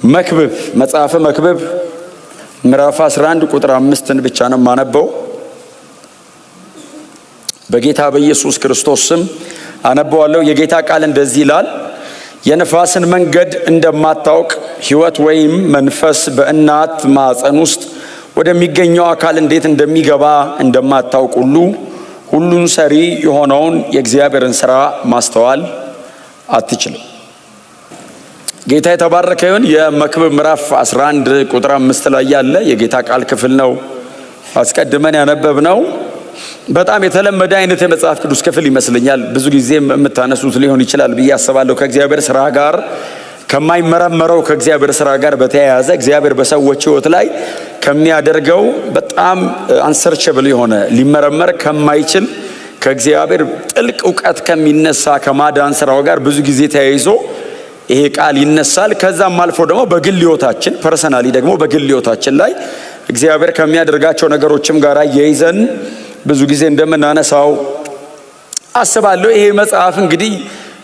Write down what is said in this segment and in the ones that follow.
መክብብ መጽሐፈ መክብብ ምዕራፍ 11 ቁጥር 5 ብቻ ነው ማነበው። በጌታ በኢየሱስ ክርስቶስ ስም አነበዋለሁ። የጌታ ቃል እንደዚህ ይላል። የነፋስን መንገድ እንደማታውቅ ሕይወት ወይም መንፈስ በእናት ማፀን ውስጥ ወደሚገኘው አካል እንዴት እንደሚገባ እንደማታውቅ ሁሉ ሁሉን ሰሪ የሆነውን የእግዚአብሔርን ሥራ ማስተዋል አትችልም። ጌታ የተባረከ ይሁን። የመክብብ ምዕራፍ 11 ቁጥር 5 ላይ ያለ የጌታ ቃል ክፍል ነው አስቀድመን ያነበብነው። በጣም የተለመደ አይነት የመጽሐፍ ቅዱስ ክፍል ይመስለኛል። ብዙ ጊዜ የምታነሱት ሊሆን ይችላል ብዬ አስባለሁ። ከእግዚአብሔር ሥራ ጋር ከማይመረመረው ከእግዚአብሔር ሥራ ጋር በተያያዘ እግዚአብሔር በሰዎች ሕይወት ላይ ከሚያደርገው በጣም አንሰርቸብል የሆነ ሊመረመር ከማይችል ከእግዚአብሔር ጥልቅ ዕውቀት ከሚነሳ ከማዳን ሥራው ጋር ብዙ ጊዜ ተያይዞ ይሄ ቃል ይነሳል። ከዛም አልፎ ደግሞ በግል ሕይወታችን ፐርሰናሊ ደግሞ በግል ሕይወታችን ላይ እግዚአብሔር ከሚያደርጋቸው ነገሮችም ጋር አያይዘን ብዙ ጊዜ እንደምናነሳው አስባለሁ። ይሄ መጽሐፍ እንግዲህ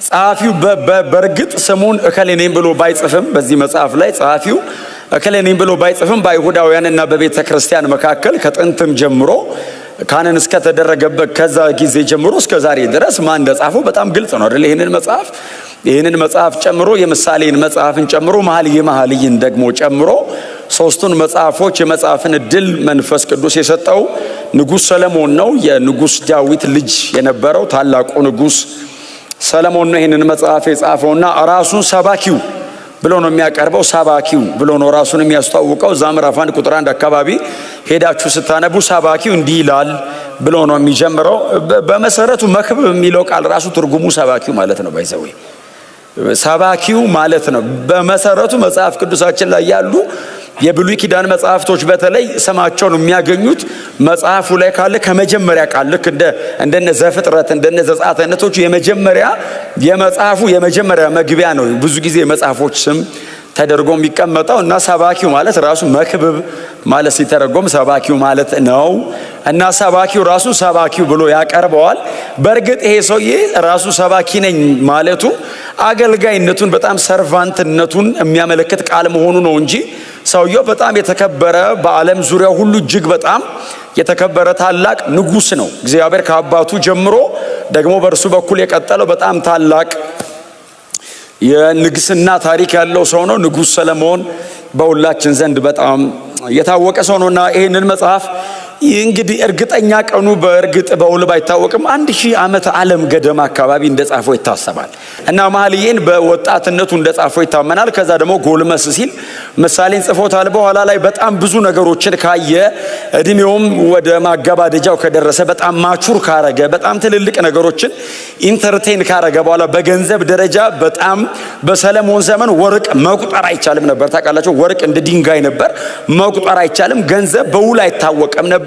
ጸሐፊው በእርግጥ ስሙን እከሌ ነኝ ብሎ ባይጽፍም በዚህ መጽሐፍ ላይ ጸሐፊው እከሌ ነኝ ብሎ ባይጽፍም በአይሁዳውያንና በቤተ ክርስቲያን መካከል ከጥንትም ጀምሮ ካህን እስከተደረገበት ከዛ ጊዜ ጀምሮ እስከ ዛሬ ድረስ ማን እንደጻፈው በጣም ግልጽ ነው አይደል? ይህንን መጽሐፍ ጨምሮ የምሳሌን መጽሐፍን ጨምሮ መኃልይን ደግሞ ጨምሮ ሶስቱን መጽሐፎች የመጽሐፍን ዕድል መንፈስ ቅዱስ የሰጠው ንጉሥ ሰለሞን ነው። የንጉሥ ዳዊት ልጅ የነበረው ታላቁ ንጉሥ ሰለሞን ነው ይህንን መጽሐፍ የጻፈውና ራሱን ሰባኪው ብሎ ነው የሚያቀርበው። ሰባኪው ብሎ ነው ራሱን የሚያስተዋውቀው። እዛ ምዕራፍ 1 ቁጥር 1 አካባቢ ሄዳችሁ ስታነቡ ሰባኪው እንዲህ ይላል ብሎ ነው የሚጀምረው። በመሰረቱ መክብብ የሚለው ቃል ራሱ ትርጉሙ ሰባኪው ማለት ነው። ባይዘው ሰባኪው ማለት ነው። በመሰረቱ መጽሐፍ ቅዱሳችን ላይ ያሉ የብሉይ ኪዳን መጽሐፍቶች በተለይ ስማቸውን የሚያገኙት መጽሐፉ ላይ ካለ ከመጀመሪያ ቃል ልክ እንደነ ዘፍጥረት እንደነ ዘጸአት አይነቶቹ የመጽሐፉ የመጀመሪያ መግቢያ ነው ብዙ ጊዜ የመጽሐፎች ስም ተደርጎ የሚቀመጠው እና ሰባኪው ማለት ራሱ መክብብ ማለት ሲተረጎም ሰባኪው ማለት ነው። እና ሰባኪው ራሱ ሰባኪው ብሎ ያቀርበዋል። በእርግጥ ይሄ ሰውዬ ራሱ ሰባኪ ነኝ ማለቱ አገልጋይነቱን በጣም ሰርቫንትነቱን የሚያመለክት ቃል መሆኑ ነው እንጂ ሰውየው በጣም የተከበረ በዓለም ዙሪያ ሁሉ እጅግ በጣም የተከበረ ታላቅ ንጉሥ ነው። እግዚአብሔር ከአባቱ ጀምሮ ደግሞ በእርሱ በኩል የቀጠለው በጣም ታላቅ የንግስና ታሪክ ያለው ሰው ነው። ንጉሥ ሰለሞን በሁላችን ዘንድ በጣም የታወቀ ሰው ነውና ይህንን መጽሐፍ እንግዲህ እርግጠኛ ቀኑ በእርግጥ በውል ባይታወቅም 1000 ዓመት ዓለም ገደማ አካባቢ እንደጻፈው ይታሰባል እና መኃልይን በወጣትነቱ እንደጻፈው ይታመናል። ከዛ ደግሞ ጎልመስ ሲል ምሳሌን ጽፎታል። በኋላ ላይ በጣም ብዙ ነገሮችን ካየ እድሜውም ወደ ማገባደጃው ከደረሰ በጣም ማቹር ካረገ በጣም ትልልቅ ነገሮችን ኢንተርቴን ካረገ በኋላ በገንዘብ ደረጃ በጣም በሰለሞን ዘመን ወርቅ መቁጠር አይቻልም ነበር። ታውቃላችሁ፣ ወርቅ እንደ ድንጋይ ነበር፣ መቁጠር አይቻልም። ገንዘብ በውል አይታወቅም ነበር።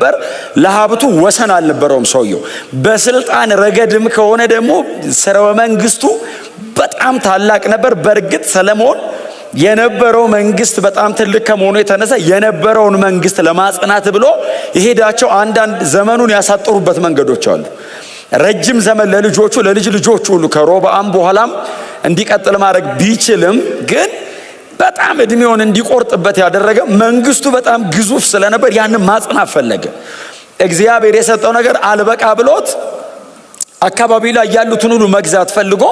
ለሀብቱ ወሰን አልነበረውም ሰውየው። በስልጣን ረገድም ከሆነ ደግሞ ስርወ መንግስቱ በጣም ታላቅ ነበር። በእርግጥ ሰለሞን የነበረው መንግስት በጣም ትልቅ ከመሆኑ የተነሳ የነበረውን መንግስት ለማጽናት ብሎ የሄዳቸው አንዳንድ ዘመኑን ያሳጠሩበት መንገዶች አሉ። ረጅም ዘመን ለልጆቹ ለልጅ ልጆቹ ሁሉ ከሮብዓም በኋላም እንዲቀጥል ማድረግ ቢችልም ግን በጣም እድሜውን እንዲቆርጥበት ያደረገ መንግስቱ በጣም ግዙፍ ስለነበር ያንን ማጽናት ፈለገ። እግዚአብሔር የሰጠው ነገር አልበቃ ብሎት አካባቢው ላይ ያሉትን ሁሉ መግዛት ፈልጎ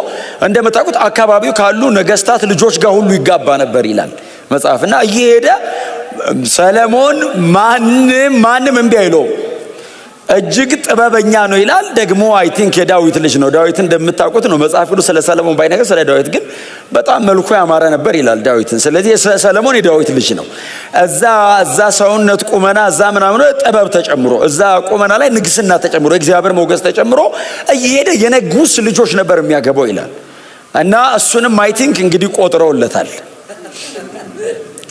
እንደምታውቁት አካባቢው ካሉ ነገስታት ልጆች ጋር ሁሉ ይጋባ ነበር ይላል መጽሐፍና እየሄደ ሰለሞን ማንም እምቢ አይለው እጅግ ጥበበኛ ነው ይላል። ደግሞ አይ ቲንክ የዳዊት ልጅ ነው። ዳዊት እንደምታውቁት ነው መጽሐፍ ቅዱስ ስለ ሰለሞን ባይነገር ስለ ዳዊት ግን በጣም መልኩ ያማረ ነበር ይላል ዳዊትን። ስለዚህ ሰለሞን የዳዊት ልጅ ነው። እዛ ሰውነት ቁመና እዛ ምናምን ጥበብ ተጨምሮ እዛ ቁመና ላይ ንግስና ተጨምሮ እግዚአብሔር ሞገስ ተጨምሮ እየሄደ የንጉስ ልጆች ነበር የሚያገባው ይላል እና እሱንም አይ ቲንክ እንግዲህ ቆጥረውለታል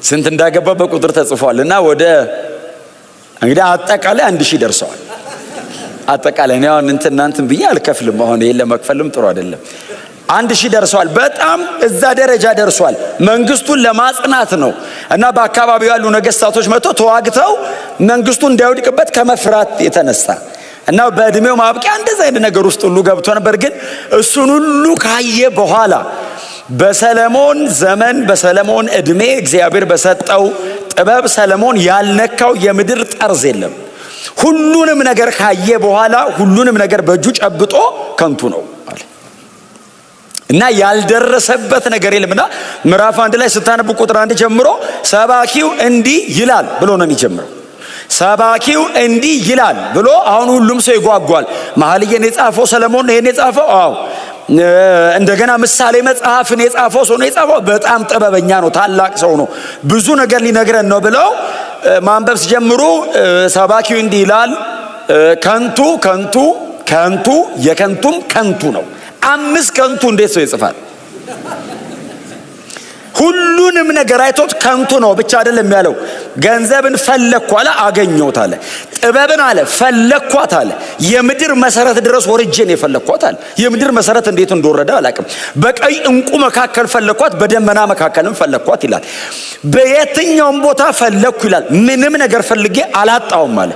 ስንት እንዳገባ በቁጥር ተጽፏል እና ወደ እንግዲህ አጠቃላይ 1000 ደርሰዋል። አጠቃላይ ነው እናንተን ብዬ አልከፍልም። አሁን ይሄን ለመክፈልም ጥሩ አይደለም። 1000 ደርሷል። በጣም እዛ ደረጃ ደርሷል። መንግስቱን ለማጽናት ነው እና በአካባቢው ያሉ ነገስታቶች መጥተው ተዋግተው መንግስቱን እንዳይወድቅበት ከመፍራት የተነሳ እና በእድሜው ማብቂያ እንደዛ አይነት ነገር ውስጥ ሁሉ ገብቶ ነበር። ግን እሱን ሁሉ ካየ በኋላ በሰለሞን ዘመን በሰለሞን እድሜ እግዚአብሔር በሰጠው ጥበብ ሰለሞን ያልነካው የምድር ጠርዝ የለም። ሁሉንም ነገር ካየ በኋላ ሁሉንም ነገር በእጁ ጨብጦ ከንቱ ነው አለ እና ያልደረሰበት ነገር የለምና ምዕራፍ 1 ላይ ስታነቡ ቁጥር 1 ጀምሮ ሰባኪው እንዲህ ይላል ብሎ ነው የሚጀምረው። ሰባኪው እንዲህ ይላል ብሎ አሁን ሁሉም ሰው ይጓጓል። መኃልየን የጻፈው ሰለሞን ይሄን የጻፈው እንደገና ምሳሌ መጽሐፍን የጻፈው ሰው ነው የጻፈው። በጣም ጥበበኛ ነው፣ ታላቅ ሰው ነው፣ ብዙ ነገር ሊነግረን ነው ብለው ማንበብ ሲጀምሩ ሰባኪው እንዲህ ይላል ከንቱ ከንቱ ከንቱ የከንቱም ከንቱ ነው። 5 ከንቱ እንዴት ሰው ይጽፋል? ሁሉንም ነገር አይቶት ከንቱ ነው ብቻ አይደለም ያለው። ገንዘብን ፈለግኩ አለ፣ አገኘሁት አለ። ጥበብን አለ ፈለግኳት አለ። የምድር መሰረት ድረስ ወርጄን የፈለግኳት አለ። የምድር መሰረት እንዴት እንደወረደ አላውቅም። በቀይ እንቁ መካከል ፈለግኳት፣ በደመና መካከልም ፈለግኳት ይላል። በየትኛውም ቦታ ፈለግኩ ይላል። ምንም ነገር ፈልጌ አላጣውም አለ።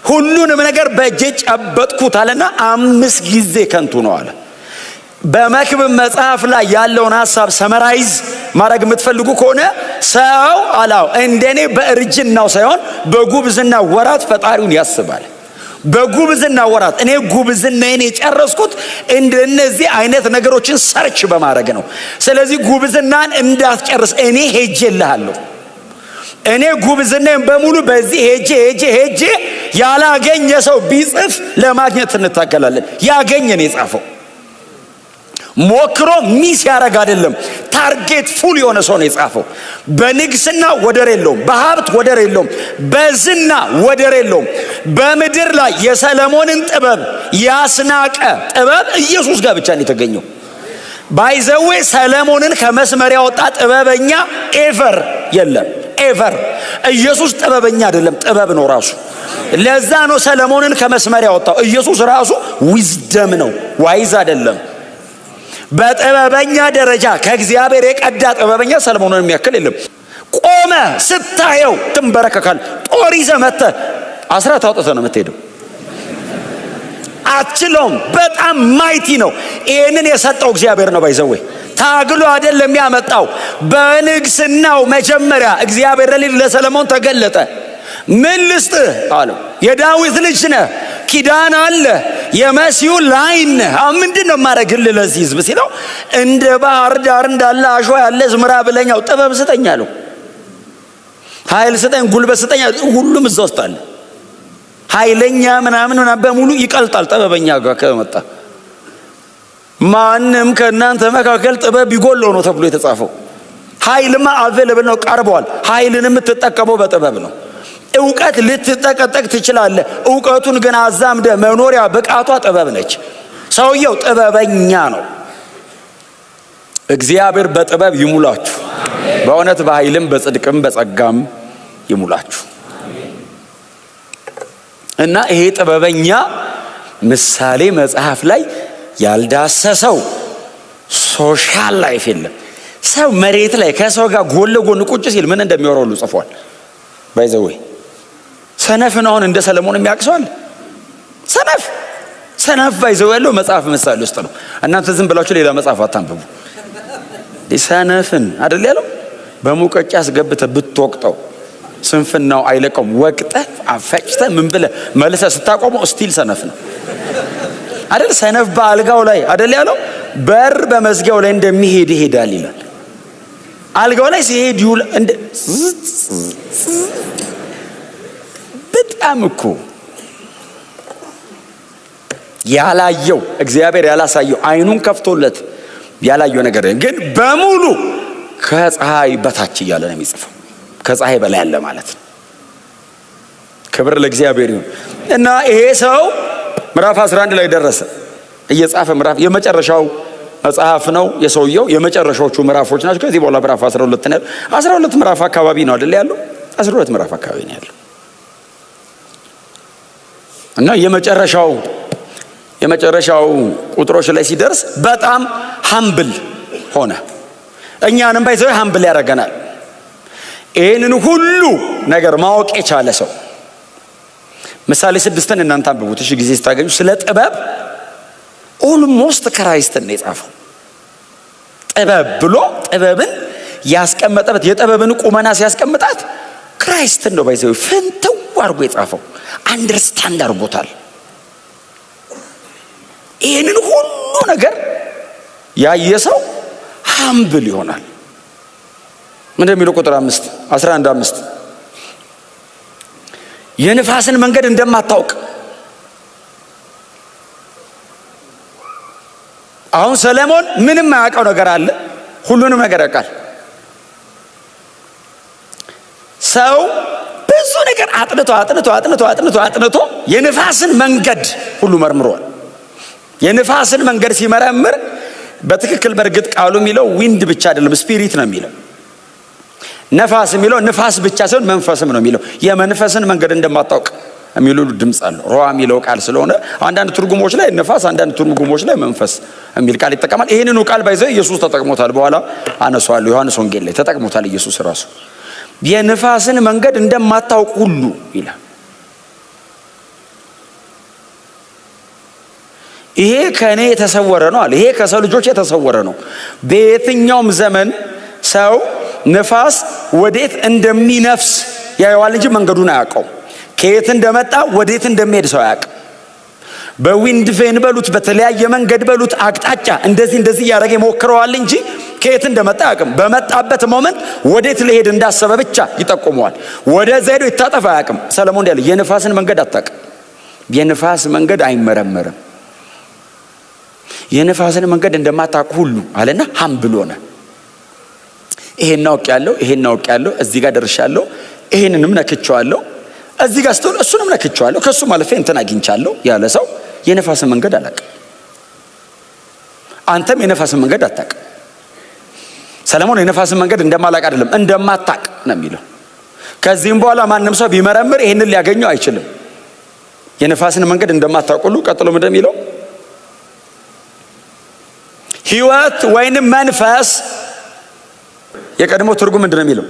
ሁሉንም ነገር በእጄ ጨበጥኩት አለና 5 ጊዜ ከንቱ ነው አለ። በመክብብ መጽሐፍ ላይ ያለውን ሐሳብ ሰመራይዝ ማድረግ የምትፈልጉ ከሆነ ሰው አላው እንደኔ በእርጅናው ሳይሆን በጉብዝና ወራት ፈጣሪውን ያስባል። በጉብዝና ወራት እኔ ጉብዝናዬን የጨረስኩት እንደነዚህ አይነት ነገሮችን ሰርች በማድረግ ነው። ስለዚህ ጉብዝናን እንዳትጨርስ እኔ ሄጄልሃለሁ። እኔ ጉብዝናዬን በሙሉ በዚህ ሄጄ ያላገኘ ሰው ቢጽፍ ለማግኘት እንታገላለን። ያገኘን የጻፈው ሞክሮ ሚስ ያረግ አይደለም። ታርጌት ፉል የሆነ ሰው ነው የጻፈው። በንግስና ወደር የለውም፣ በሀብት ወደር የለውም፣ በዝና ወደር የለውም። በምድር ላይ የሰለሞንን ጥበብ ያስናቀ ጥበብ ኢየሱስ ጋር ብቻ ነው የተገኘው። ባይዘዌ ሰለሞንን ከመስመር ያወጣ ጥበበኛ ኤቨር የለም። ኤቨር ኢየሱስ ጥበበኛ አይደለም፣ ጥበብ ነው ራሱ። ለዛ ነው ሰለሞንን ከመስመር ያወጣው። ኢየሱስ ራሱ ዊዝደም ነው፣ ዋይዝ አይደለም። በጥበበኛ ደረጃ ከእግዚአብሔር የቀዳ ጥበበኛ ሰለሞንን የሚያክል የለም። ቆመ ስታየው ትንበረከካል። ጦር ይዘህ መጥተህ አስራት አውጥተህ ነው የምትሄደው። አትችለውም። በጣም ማይቲ ነው። ይህንን የሰጠው እግዚአብሔር ነው። ባይዘዌ ታግሎ አይደለም ያመጣው። በንግስናው መጀመሪያ እግዚአብሔር ለሰለሞን ተገለጠ። ምን ልስጥህ አለው። የዳዊት ልጅ ነህ፣ ኪዳን አለ፣ የመሲሁ ላይን ነህ። ምንድን ነው የማደርግልህ ለዚህ ህዝብ ሲለው እንደ ባህር ዳር እንዳለ አሸዋ ያለ ዝምራ ብለኛው። ጥበብ ስጠኝ አለው። ኃይል ስጠኝ፣ ጉልበት ስጠኝ። ሁሉም እዛ ውስጥ አለ። ኃይለኛ ምናምን በሙሉ ይቀልጣል ጥበበኛ ጋር ከመጣ። ማንም ከእናንተ መካከል ጥበብ ቢጎለው ነው ተብሎ የተጻፈው። ኃይልማ አቬለብል ነው፣ ቀርቧል። ኃይልን የምትጠቀመው በጥበብ ነው። እውቀት ልትጠቀጠቅ ትችላለህ። እውቀቱን ግን አዛምደ መኖሪያ ብቃቷ ጥበብ ነች። ሰውየው ጥበበኛ ነው። እግዚአብሔር በጥበብ ይሙላችሁ። በእውነት በኃይልም በጽድቅም በጸጋም ይሙላችሁ። እና ይሄ ጥበበኛ ምሳሌ መጽሐፍ ላይ ያልዳሰሰው ሶሻል ላይፍ የለም። ሰው መሬት ላይ ከሰው ጋር ጎን ለጎን ቁጭ ሲል ምን እንደሚወራው ሁሉ ጽፏል። ባይዘዌ ሰነፍን አሁን እንደ ሰለሞን የሚያቅሰዋል። ሰነፍ ባይዘው ያለው መጽሐፍ ምሳሌ ውስጥ ነው። እናንተ ዝም ብላችሁ ሌላ መጽሐፍ አታንብቡ። ሰነፍን አይደል ያለው በሙቀጫ አስገብተህ ብትወቅጠው ስንፍናው አይለቀውም። ወቅጠህ አፈጭተህ ምን ብለህ መልሰህ ስታቆመው ስቲል ሰነፍ ነው አይደል? ሰነፍ በአልጋው ላይ አይደል ያለው በር በመዝጊያው ላይ እንደሚሄድ ይሄዳል ይላል። አልጋው ላይ ሲሄድ ይውል እንደ በጣም እኮ ያላየው እግዚአብሔር ያላሳየው አይኑን ከፍቶለት ያላየው ነገር ግን በሙሉ ከፀሐይ በታች እያለ ነው የሚጽፈው። ከፀሐይ በላይ ያለ ማለት ነው። ክብር ለእግዚአብሔር ይሁን። እና ይሄ ሰው ምዕራፍ 11 ላይ ደረሰ እየጻፈ። ምዕራፍ የመጨረሻው መጽሐፍ ነው የሰውየው፣ የመጨረሻዎቹ ምዕራፎች ናቸው። ከዚህ በኋላ ምዕራፍ 12 ነው። 12 ምዕራፍ አካባቢ ነው አይደል ያለው? 12 ምዕራፍ አካባቢ ነው ያለው። እና የመጨረሻው ቁጥሮች ላይ ሲደርስ በጣም ሀምብል ሆነ። እኛንም ባይዘው ሀምብል ያደርገናል። ይህንን ሁሉ ነገር ማወቅ የቻለ ሰው ምሳሌ 6ን እናንተ አንብቡት እሺ፣ ጊዜ ስታገኙ። ስለ ጥበብ ኦልሞስት ክራይስትን ነው የጻፈው። ጥበብ ብሎ ጥበብን ያስቀመጠበት የጥበብን ቁመና ሲያስቀምጣት ክራይስትን ነው ባይዘው ፍንትው አድርጎ የጻፈው። አንደርስታንድ አድርጎታል። ይህንን ሁሉ ነገር ያየ ሰው ሃምብል ይሆናል። ምን እንደሚለው ቁጥር 11:5 የንፋስን መንገድ እንደማታውቅ። አሁን ሰለሞን ምንም የማያውቀው ነገር አለ? ሁሉንም ነገር ያውቃል። ሰው ብዙ ነገር አጥንቶ የንፋስን መንገድ ሁሉ መርምሯል። የንፋስን መንገድ ሲመረምር በትክክል በእርግጥ ቃሉ የሚለው ዊንድ ብቻ አይደለም፣ ስፒሪት ነው የሚለው። ነፋስ የሚለው ንፋስ ብቻ ሳይሆን መንፈስም ነው የሚለው። የመንፈስን መንገድ እንደማታውቅ የሚሉ ድምጽ አለ። ሮዋ የሚለው ቃል ስለሆነ አንዳንድ ትርጉሞች ላይ ነፋስ፣ አንዳንድ ትርጉሞች ላይ መንፈስ የሚል ቃል ይጠቀማል። ይሄንኑ ቃል ባይዘው ኢየሱስ ተጠቅሞታል። በኋላ አነሳዋለሁ። ዮሐንስ ወንጌል ላይ ተጠቅሞታል ኢየሱስ ራሱ። የንፋስን መንገድ እንደማታውቅ ሁሉ ይላል። ይሄ ከኔ የተሰወረ ነው አለ። ይሄ ከሰው ልጆች የተሰወረ ነው። በየትኛውም ዘመን ሰው ንፋስ ወዴት እንደሚነፍስ ያየዋል እንጂ መንገዱን አያውቀው። ከየት እንደመጣ ወዴት እንደሚሄድ ሰው አያውቅም። በዊንድ ቬን በሉት፣ በተለያየ መንገድ በሉት፣ አቅጣጫ እንደዚህ ያደረገ ይሞክረዋል እንጂ ከየት እንደመጣ አያውቅም። በመጣበት ሞመንት ወዴት ሊሄድ እንዳሰበ ብቻ ይጠቁመዋል። ወደዛ ሄዶ ይታጠፋ አያውቅም። ሰለሞን ያለ የንፋስን መንገድ አታውቅም። የንፋስ መንገድ አይመረመርም። የንፋስን መንገድ እንደማታውቅ ሁሉ አለና ሃምብል ሆነ። ይሄን አውቄያለሁ፣ እዚህ ጋር ደርሻለሁ፣ ይሄንንም ነክቼዋለሁ፣ እዚህ ጋር ስትሆን እሱንም ነክቼዋለሁ፣ ከሱ ማለፌ እንትን አግኝቻለሁ ያለ ሰው የነፋስን መንገድ አላውቅም። አንተም የነፋስን መንገድ አታውቅም። ሰለሞን የነፋስን መንገድ እንደማላውቅ አይደለም እንደማታውቅ ነው የሚለው። ከዚህም በኋላ ማንም ሰው ቢመረምር ይሄንን ሊያገኘው አይችልም። የነፋስን መንገድ እንደማታውቅ ሁሉ ቀጥሎ ምንድን የሚለው ሕይወት ወይንም መንፈስ የቀድሞ ትርጉም ምንድን ነው የሚለው?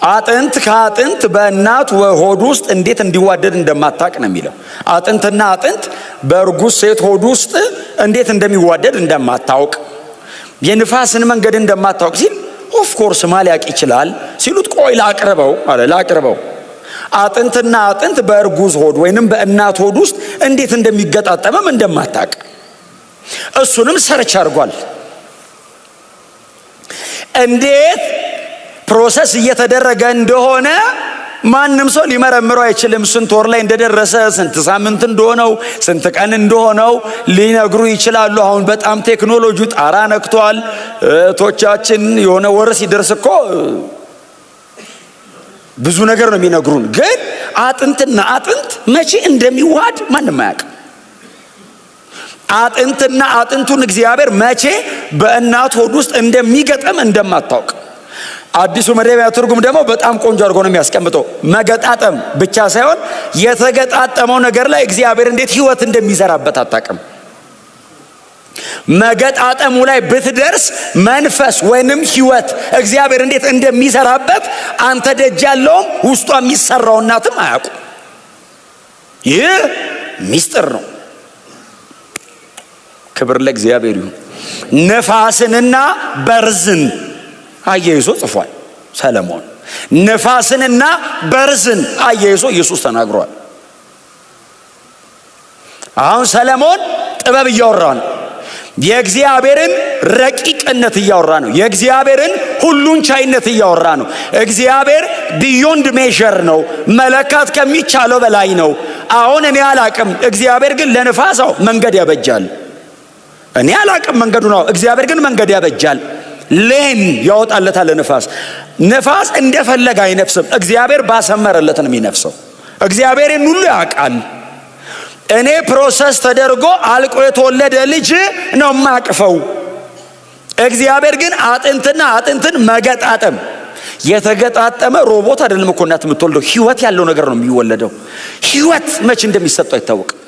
አጥንት ከአጥንት በእናት ሆድ ውስጥ እንዴት እንዲዋደድ እንደማታውቅ ነው የሚለው። አጥንትና አጥንት በእርጉዝ ሴት ሆድ ውስጥ እንዴት እንደሚዋደድ እንደማታውቅ፣ የንፋስን መንገድ እንደማታውቅ ሲል ኦፍ ኮርስ ማሊያቅ ይችላል ሲሉት ቆይ ላቅርበው አጥንትና አጥንት በእርጉዝ ሆድ ወይንም በእናት ሆድ ውስጥ እንዴት እንደሚገጣጠምም እንደማታውቅ እሱንም ሰርች አድርጓል። እንዴት ፕሮሰስ እየተደረገ እንደሆነ ማንም ሰው ሊመረምረው አይችልም። ስንት ወር ላይ እንደደረሰ፣ ስንት ሳምንት እንደሆነው፣ ስንት ቀን እንደሆነው ሊነግሩ ይችላሉ። አሁን በጣም ቴክኖሎጂው ጣራ ነክቷል። እህቶቻችን የሆነ ወር ሲደርስ እኮ ብዙ ነገር ነው የሚነግሩን። ግን አጥንትና አጥንት መቼ እንደሚዋሃድ ማንም አያውቅም። አጥንትና አጥንቱን እግዚአብሔር መቼ በእናት ሆድ ውስጥ እንደሚገጠም እንደማታውቅ አዲሱ መደበኛ ትርጉም ደግሞ በጣም ቆንጆ አድርጎ ነው የሚያስቀምጠው። መገጣጠም ብቻ ሳይሆን የተገጣጠመው ነገር ላይ እግዚአብሔር እንዴት ሕይወት እንደሚዘራበት አታውቅም። መገጣጠሙ ላይ ብትደርስ መንፈስ ወይንም ሕይወት እግዚአብሔር እንዴት እንደሚሰራበት አንተ ደጅ ያለውም ውስጧ የሚሰራው እናትም አያውቁም። ይህ ሚስጥር ነው። ክብር ለእግዚአብሔር ይሁን። ነፋስንና በርዝን አያይዞ ጽፏል ሰለሞን። ነፋስንና በርዝን አያይዞ ኢየሱስ ተናግሯል። አሁን ሰለሞን ጥበብ እያወራ ነው። የእግዚአብሔርን ረቂቅነት እያወራ ነው። የእግዚአብሔርን ሁሉን ቻይነት እያወራ ነው። እግዚአብሔር ቢዮንድ ሜዥር ነው፣ መለካት ከሚቻለው በላይ ነው። አሁን እኔ አላቅም፣ እግዚአብሔር ግን ለነፋሳው መንገድ ያበጃል። እኔ አላቅም መንገዱ ነው፣ እግዚአብሔር ግን መንገድ ያበጃል። ሌን ያወጣለታል ለነፋስ። ነፋስ እንደፈለገ አይነፍስም፣ እግዚአብሔር ባሰመረለት ነው የሚነፍሰው። እግዚአብሔርን ሁሉ ያውቃል። እኔ ፕሮሰስ ተደርጎ አልቆ የተወለደ ልጅ ነው ማቅፈው። እግዚአብሔር ግን አጥንትና አጥንትን መገጣጠም። የተገጣጠመ ሮቦት አይደለም እኮ እናት የምትወልደው፣ ህይወት ያለው ነገር ነው የሚወለደው። ህይወት መቼ እንደሚሰጠው አይታወቅም።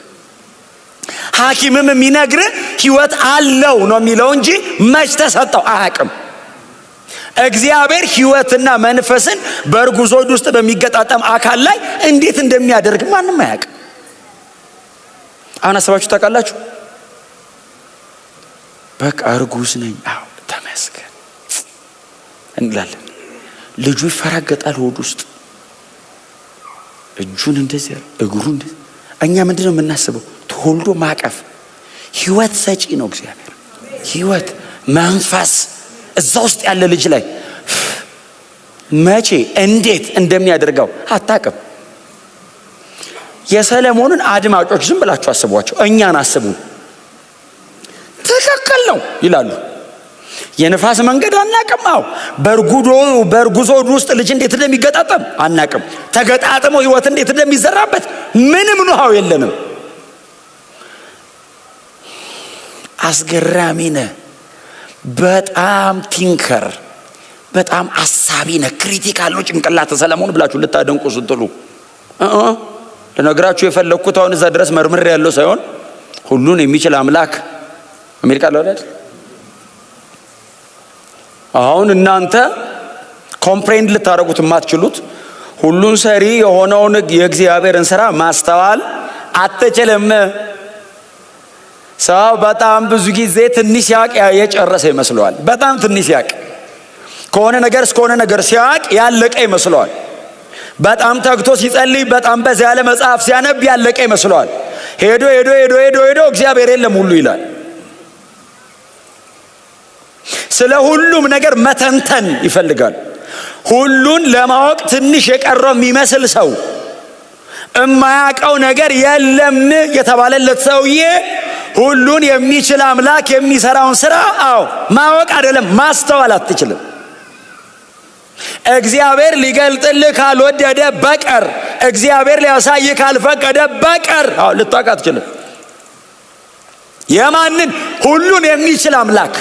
ሐኪምም የሚነግር ህይወት አለው ነው የሚለው እንጂ መች ተሰጠው አያውቅም። እግዚአብሔር ህይወትና መንፈስን በእርጉዝ ሆድ ውስጥ በሚገጣጠም አካል ላይ እንዴት እንደሚያደርግ ማንም አያውቅም። አሁን አስባችሁ ታውቃላችሁ? በቃ እርጉዝ ነኝ፣ አዎ ተመስገን፣ እንላለን። ልጁ ይፈራገጣል ሆድ ውስጥ፣ እጁን እንደዚህ እግሩን እንደዚህ። እኛ ምንድነው የምናስበው? ተወልዶ ማቀፍ። ህይወት ሰጪ ነው እግዚአብሔር። ህይወት መንፈስ እዛ ውስጥ ያለ ልጅ ላይ መቼ እንዴት እንደሚያደርገው አታውቅም። የሰለሞንን አድማጮች ዝም ብላችሁ አስቧቸው፣ እኛን አስቡ። ትክክል ነው ይላሉ። የነፋስ መንገድ አናቅም። በእርጉዞ ውስጥ ልጅ እንዴት እንደሚገጣጠም አናቅም። ተገጣጥሞ ህይወት እንዴት እንደሚዘራበት ምንም ኖሃው የለንም። አስገራሚ ነህ። በጣም ቲንከር፣ በጣም አሳቢ ነህ። ክሪቲካል ነው ጭንቅላት ሰለሞን ብላችሁ ልታደንቁ ስትሉ ለነገራችሁ የፈለኩት አሁን እዛ ድረስ መርምር ያለው ሳይሆን ሁሉን የሚችል አምላክ አሜሪካ ለወለድ አሁን እናንተ ኮምፕሬንድ ልታደርጉት የማትችሉት ሁሉን ሰሪ የሆነውን የእግዚአብሔርን ስራ ማስተዋል አትችልም። ሰው በጣም ብዙ ጊዜ ትንሽ ያቅ የጨረሰ ይመስለዋል። በጣም ትንሽ ያቅ ከሆነ ነገር እስከሆነ ነገር ሲያቅ ያለቀ ይመስለዋል። በጣም ተግቶ ሲጸልይ፣ በጣም በዛ ያለ መጽሐፍ ሲያነብ ያለቀ ይመስለዋል። ሄዶ እግዚአብሔር የለም ሁሉ ይላል። ስለ ሁሉም ነገር መተንተን ይፈልጋል። ሁሉን ለማወቅ ትንሽ የቀረው የሚመስል ሰው፣ እማያውቀው ነገር የለም የተባለለት ሰውዬ ሁሉን የሚችል አምላክ የሚሰራውን ስራ ማወቅ አይደለም ማስተዋል አትችልም። እግዚአብሔር ሊገልጥልህ ካልወደደ በቀር፣ እግዚአብሔር ሊያሳይ ካልፈቀደ በቀር ልታውቅ አትችልም። የማንን? ሁሉን የሚችል አምላክ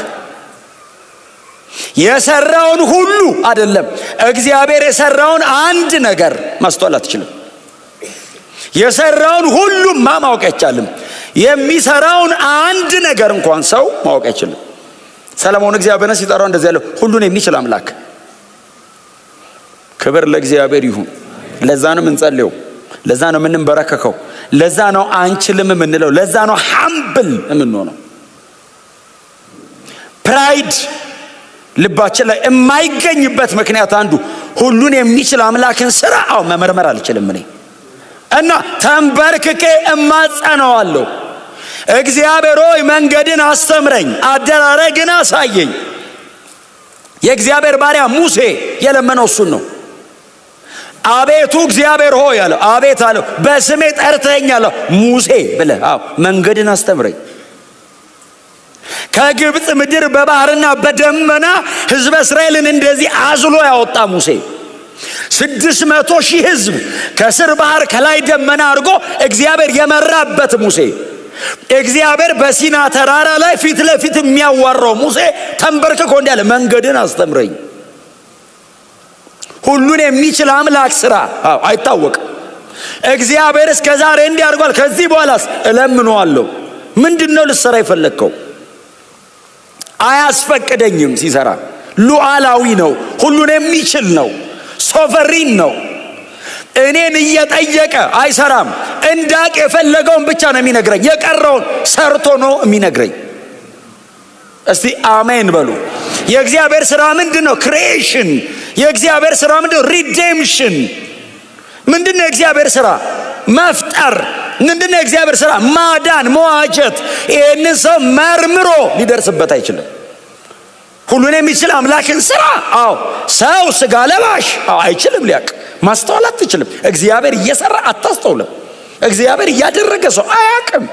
የሰራውን ሁሉ አይደለም፣ እግዚአብሔር የሰራውን አንድ ነገር ማስተዋል አትችልም። የሰራውን ሁሉም ማወቅ አይቻልም። የሚሰራውን አንድ ነገር እንኳን ሰው ማወቅ አይችልም። ሰለሞን እግዚአብሔርን ሲጠራው እንደዚህ ያለው ሁሉን የሚችል አምላክ። ክብር ለእግዚአብሔር ይሁን። ለዛ ነው የምንጸልየው፣ ለዛ ነው የምንበረከከው፣ ለዛ ነው አንችልም የምንለው፣ ለዛ ነው ሀምብል የምንሆነው። ፕራይድ ልባችን ላይ የማይገኝበት ምክንያት አንዱ ሁሉን የሚችል አምላክን ስራ መመርመር አልችልም እኔ እና ተንበርክኬ እማጸነዋለሁ። እግዚአብሔር ሆይ መንገድን አስተምረኝ፣ አደራረግን አሳየኝ። የእግዚአብሔር ባሪያ ሙሴ የለመነው እሱን ነው። አቤቱ እግዚአብሔር ሆይ አለው። አቤት አለው። በስሜ ጠርተኸኝ አለው። ሙሴ ብለህ መንገድን አስተምረኝ። ከግብፅ ምድር በባህርና በደመና ህዝበ እስራኤልን እንደዚህ አዝሎ ያወጣ ሙሴ 600,000 ህዝብ ከስር ባህር ከላይ ደመና አድርጎ እግዚአብሔር የመራበት ሙሴ፣ እግዚአብሔር በሲና ተራራ ላይ ፊት ለፊት የሚያዋራው ሙሴ ተንበርክኮ እንዲህ አለ፣ መንገድን አስተምረኝ። ሁሉን የሚችል አምላክ ስራ አይታወቅም። እግዚአብሔር እስከ ዛሬ እንዲህ አድርጓል፣ ከዚህ በኋላስ እለምነዋለሁ። ምንድነው ልትሰራ የፈለግከው? አያስፈቅደኝም። ሲሰራ ሉዓላዊ ነው፣ ሁሉን የሚችል ነው፣ ሶቨሪን ነው። እኔን እየጠየቀ አይሰራም። እንዳቅ የፈለገውን ብቻ ነው የሚነግረኝ፣ የቀረውን ሰርቶ ነው የሚነግረኝ። እስቲ አሜን በሉ። የእግዚአብሔር ስራ ምንድነው? ክሪኤሽን። የእግዚአብሔር ስራ ምንድነው? ሪዴምሽን። ምንድነው የእግዚአብሔር ስራ? መፍጠር። ምንድነው የእግዚአብሔር ስራ? ማዳን፣ መዋጀት። ይህንን ሰው መርምሮ ሊደርስበት አይችልም። ሁሉን የሚችል አምላክን ስራ ሰው ስጋ ለባሽ አይችልም ሊያቅ። ማስተዋል አትችልም። እግዚአብሔር እየሰራ አታስተውልም። እግዚአብሔር እያደረገ ሰው አያቅም።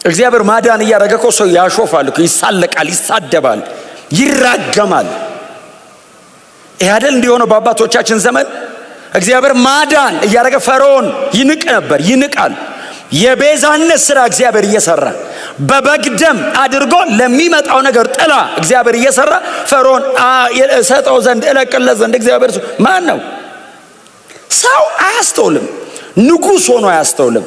እግዚአብሔር ማዳን እያደረገ እኮ ሰው ያሾፋል፣ ይሳለቃል፣ ይሳደባል፣ ይራገማል። ይህ አይደል እንዲሆነው በአባቶቻችን ዘመን እግዚአብሔር ማዳን እያደረገ ፈርዖን ይንቅ ነበር፣ ይንቃል። የቤዛነት ስራ እግዚአብሔር እየሰራ በበግ ደም አድርጎ ለሚመጣው ነገር ጥላ እግዚአብሔር እየሰራ ፈርዖን ሰጠው ዘንድ እለቅለት ዘንድ እግዚአብሔር ማን ነው? ሰው አያስተውልም። ንጉሥ ሆኖ አያስተውልም።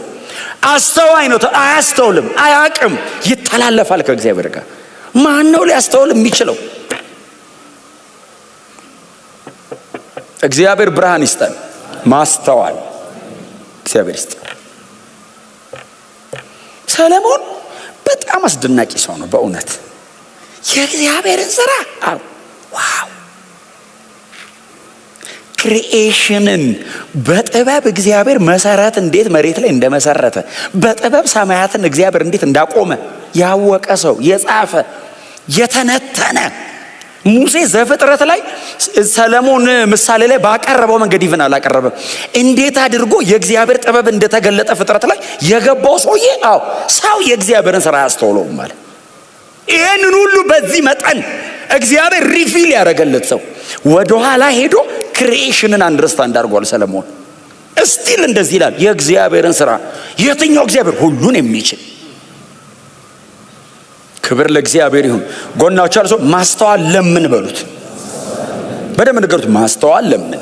አስተዋይ ነው፣ አያስተውልም፣ አያቅም፣ ይተላለፋል ከእግዚአብሔር ጋር። ማን ነው ሊያስተውል የሚችለው? እግዚአብሔር ብርሃን ይስጠን፣ ማስተዋል እግዚአብሔር ይስጠን። ሰለሞን በጣም አስደናቂ ሰው ነው በእውነት። የእግዚአብሔርን ስራ ዋው! ክሪኤሽንን በጥበብ እግዚአብሔር መሰረት እንዴት መሬት ላይ እንደመሰረተ፣ በጥበብ ሰማያትን እግዚአብሔር እንዴት እንዳቆመ ያወቀ ሰው የጻፈ የተነተነ ሙሴ ዘፍጥረት ላይ ሰለሞን ምሳሌ ላይ ባቀረበው መንገድ ይብን አላቀረበም። እንዴት አድርጎ የእግዚአብሔር ጥበብ እንደተገለጠ ፍጥረት ላይ የገባው ሰውዬ ሰው የእግዚአብሔርን ስራ ያስተውለው ማለት ይህንን ሁሉ በዚህ መጠን እግዚአብሔር ሪፊል ያደረገለት ሰው ወደኋላ ሄዶ ክሪኤሽንን አንደርስታንድ አድርጓል ሰለሞን። እስቲል እንደዚህ ይላል የእግዚአብሔርን ስራ። የትኛው እግዚአብሔር? ሁሉን የሚችል። ክብር ለእግዚአብሔር ይሁን። ጎናችሁ ያለው ሰው ማስተዋል ለምን በሉት፣ በደንብ ንገሩት። ማስተዋል ለምን።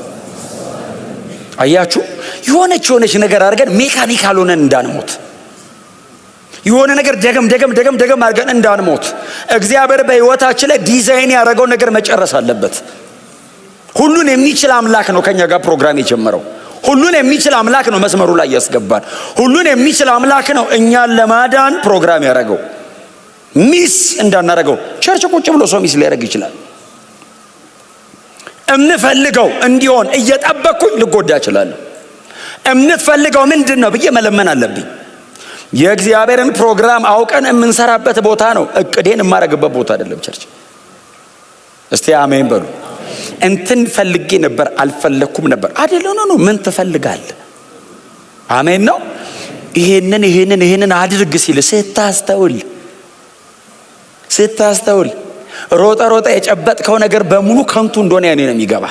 አያችሁ፣ የሆነች ነገር አድርገን ሜካኒካል ሆነን እንዳንሞት፣ የሆነ ነገር ደገም አድርገን እንዳንሞት እግዚአብሔር በህይወታችን ላይ ዲዛይን ያደረገው ነገር መጨረስ አለበት። ሁሉን የሚችል አምላክ ነው ከኛ ጋር ፕሮግራም የጀመረው። ሁሉን የሚችል አምላክ ነው መስመሩ ላይ ያስገባል። ሁሉን የሚችል አምላክ ነው እኛን ለማዳን ፕሮግራም ያደረገው። ሚስ እንዳናረገው ቸርች ቁጭ ብሎ ሰው ሚስ ሊያደርግ ይችላል። እምፈልገው እንዲሆን እየጠበቅኩኝ ልጎዳ እችላለሁ። እምፈልገው ምንድን ነው ብዬ መለመን አለብኝ። የእግዚአብሔርን ፕሮግራም አውቀን የምንሰራበት ቦታ ነው። እቅዴን የማረግበት ቦታ አይደለም ቸርች። እስቲ አሜን በሉ። እንትን ፈልጌ ነበር አልፈለኩም ነበር አይደለም። ነው ምን ትፈልጋለህ? አሜን ነው። ይሄንን አድርግ ሲል ስታስተውል ሮጠ የጨበጥከው ነገር በሙሉ ከንቱ እንደሆነ ያኔ ነው የሚገባ።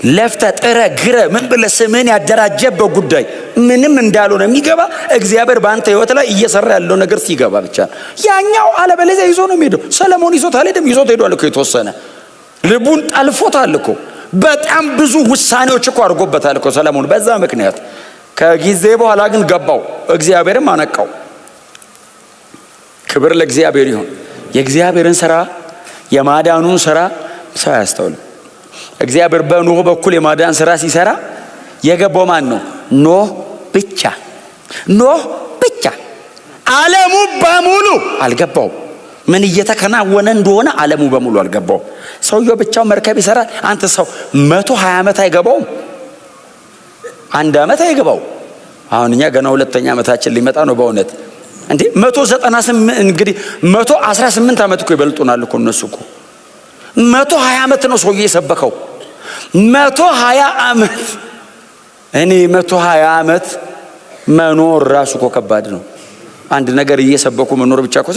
ለፍተ ጥረ ግረ ምን ብለህ ስምን ያደራጀበት ጉዳይ ምንም እንዳልሆነ የሚገባ እግዚአብሔር በአንተ ህይወት ላይ እየሰራ ያለው ነገር ሲገባ ብቻ ነው። ያኛው አለበለዚያ ይዞ ነው የሚሄደው። ሰለሞን ይዞት አልሄደም። ይዞት ሄዷል እኮ የተወሰነ ልቡን ጠልፎታል እኮ። በጣም ብዙ ውሳኔዎች እኮ አድርጎበታል እኮ ሰለሞን በዛ ምክንያት። ከጊዜ በኋላ ግን ገባው፣ እግዚአብሔርም አነቃው። ክብር ለእግዚአብሔር ይሁን። የእግዚአብሔርን ስራ የማዳኑን ስራ ሰው አያስተውልም። እግዚአብሔር በኖህ በኩል የማዳን ስራ ሲሰራ የገባው ማን ነው? ኖህ ብቻ። ዓለሙ በሙሉ አልገባው። ምን እየተከናወነ እንደሆነ ዓለሙ በሙሉ አልገባው። ሰውየው ብቻው መርከብ ይሰራል። አንተ ሰው 120 ዓመት አይገባውም። 1 ዓመት አይገባው። አሁን እኛ ገና 2ኛ ዓመታችን ሊመጣ ነው በእውነት እንዴ 198 እንግዲህ 118 ዓመት እኮ ይበልጡናል እኮ እነሱ እኮ 120 ዓመት ነው ሰውዬ የሰበከው። 120 ዓመት። እኔ 120 ዓመት መኖር ራሱ እኮ ከባድ ነው። አንድ ነገር እየሰበኩ መኖር ብቻ እኮ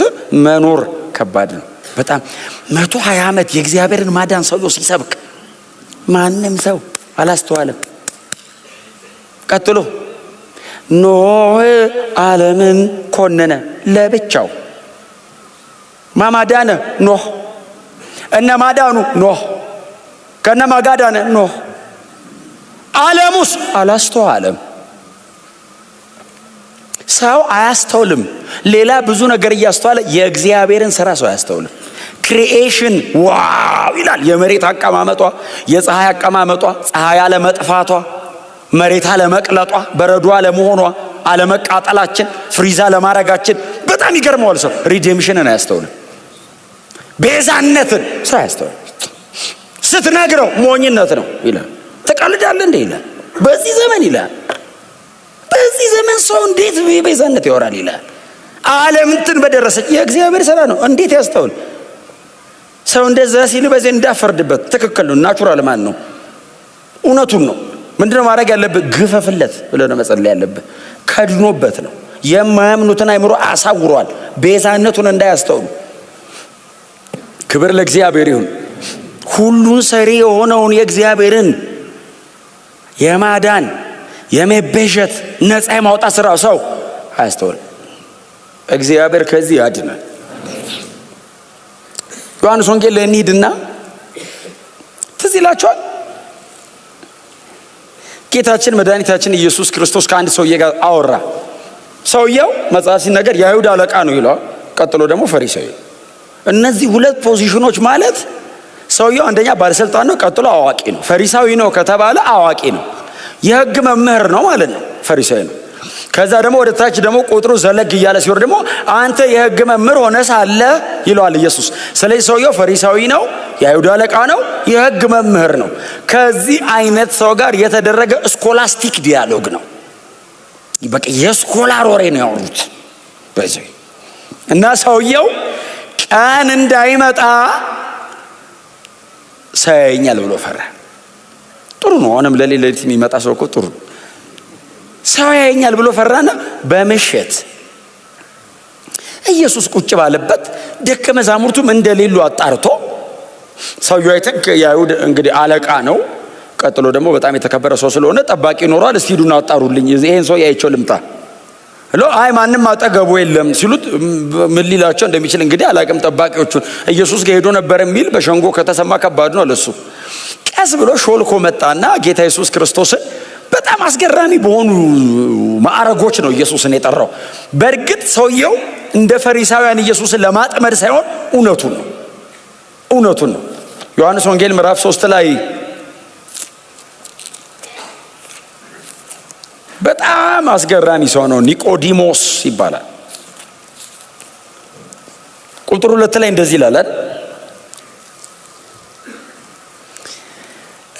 መኖር ከባድ ነው በጣም። 120 ዓመት የእግዚአብሔርን ማዳን ሰውዬው ሲሰብክ ማንም ሰው አላስተዋለም። ቀጥሎ ኖህ ዓለምን ኮነነ ለብቻው። ማማዳነ ኖህ እነ ማዳኑ ኖህ ከነ ማጋዳነ ኖህ። ዓለሙስ አላስተዋለም። ሰው አያስተውልም። ሌላ ብዙ ነገር እያስተዋለ የእግዚአብሔርን ስራ ሰው አያስተውልም። ክሪኤሽን ዋው ይላል። የመሬት አቀማመጧ፣ የፀሐይ አቀማመጧ፣ ፀሐይ አለመጥፋቷ፣ መሬት አለመቅለጧ፣ በረዶ አለመሆኗ፣ አለመቃጠላችን፣ ፍሪዛ ለማረጋችን በጣም ይገርመዋል። ሰው ሪዴምሽንን አያስተውልም። ቤዛነትን ሰው አያስተውልም። ስትነግረው ሞኝነት ነው ይላል። ትቀልዳለህ እንዴ ይላል። በዚህ ዘመን ይላል። በዚህ ዘመን ሰው እንዴት ቤዛነት ያወራል ይላል። ዓለም እንትን በደረሰች የእግዚአብሔር ስራ ነው። እንዴት ያስተውል ሰው? እንደዛ ሲል በዚህ እንዳፈርድበት ትክክል ነው። ናቹራል ማን ነው? እውነቱን ነው። ምንድነው ማድረግ ያለብህ? ግፈፍለት ብለህ ነው መጸለይ ያለብህ። ከድኖበት ነው። የማያምኑትን አይምሮ አሳውሯል። ቤዛነቱን እንዳያስተውሉ። ክብር ለእግዚአብሔር ይሁን። ሁሉን ሰሪ የሆነውን የእግዚአብሔርን የማዳን የመቤዠት ነፃ የማውጣት ስራ ሰው አያስተውልም። እግዚአብሔር ከዚህ ያድናል። ዮሐንስ ወንጌል ላይ እንሂድና ትዝ ይላችኋል ጌታችን መድኃኒታችን ኢየሱስ ክርስቶስ ከአንድ ሰውዬ ጋር አወራ። ሰውየው መጽሐፍ ሲናገር የአይሁድ አለቃ ነው ይለዋል። ቀጥሎ ደግሞ ፈሪሳዊ። እነዚህ ሁለት ፖዚሽኖች ማለት ሰውየው አንደኛ ባለስልጣን ነው፣ ቀጥሎ አዋቂ ነው። ፈሪሳዊ ነው ከተባለ አዋቂ ነው፣ የህግ መምህር ነው ማለት ነው። ፈሪሳዊ ነው። ከዛ ደግሞ ወደ ታች ደግሞ ቁጥሩ ዘለግ እያለ ሲወርድ ደግሞ አንተ የህግ መምህር ሆነ ሳለ ይለዋል ኢየሱስ። ስለዚህ ሰውየው ፈሪሳዊ ነው፣ የአይሁድ አለቃ ነው፣ የሕግ መምህር ነው። ከዚህ አይነት ሰው ጋር የተደረገ ስኮላስቲክ ዲያሎግ ነው። በቃ የስኮላር ወሬ ነው ያወሩት በዚህ እና ሰውየው ቀን እንዳይመጣ ሳያየኛል ብሎ ፈራ። ጥሩ ነው። አሁንም ለሌሊት የሚመጣ ሰው እኮ ጥሩ ነው። ሰው ያየኛል ብሎ ፈራና በምሽት ኢየሱስ ቁጭ ባለበት ደቀ መዛሙርቱም እንደሌሉ አጣርቶ ሰውየው የአይሁድ እንግዲህ አለቃ ነው። ቀጥሎ ደግሞ በጣም የተከበረ ሰው ስለሆነ ጠባቂ ኖሯል። እስቲ ሂዱና አጣሩልኝ ይሄን ሰው ያይቸው ልምጣ ሎ አይ ማንም አጠገቡ የለም ሲሉት ምን ሊላቸው እንደሚችል እንግዲህ አላቅም። ጠባቂዎቹን ኢየሱስ ጋር ሄዶ ነበር የሚል በሸንጎ ከተሰማ ከባድ ነው ለሱ። ቀስ ብሎ ሾልኮ መጣና ጌታ ኢየሱስ ክርስቶስን በጣም አስገራሚ በሆኑ ማዕረጎች ነው ኢየሱስን የጠራው። በእርግጥ ሰውየው እንደ ፈሪሳውያን ኢየሱስን ለማጥመድ ሳይሆን እውነቱን ነው። ዮሐንስ ወንጌል ምዕራፍ 3 ላይ በጣም አስገራሚ ሰው ነው። ኒቆዲሞስ ይባላል። ቁጥር 2 ላይ እንደዚህ ይላል፣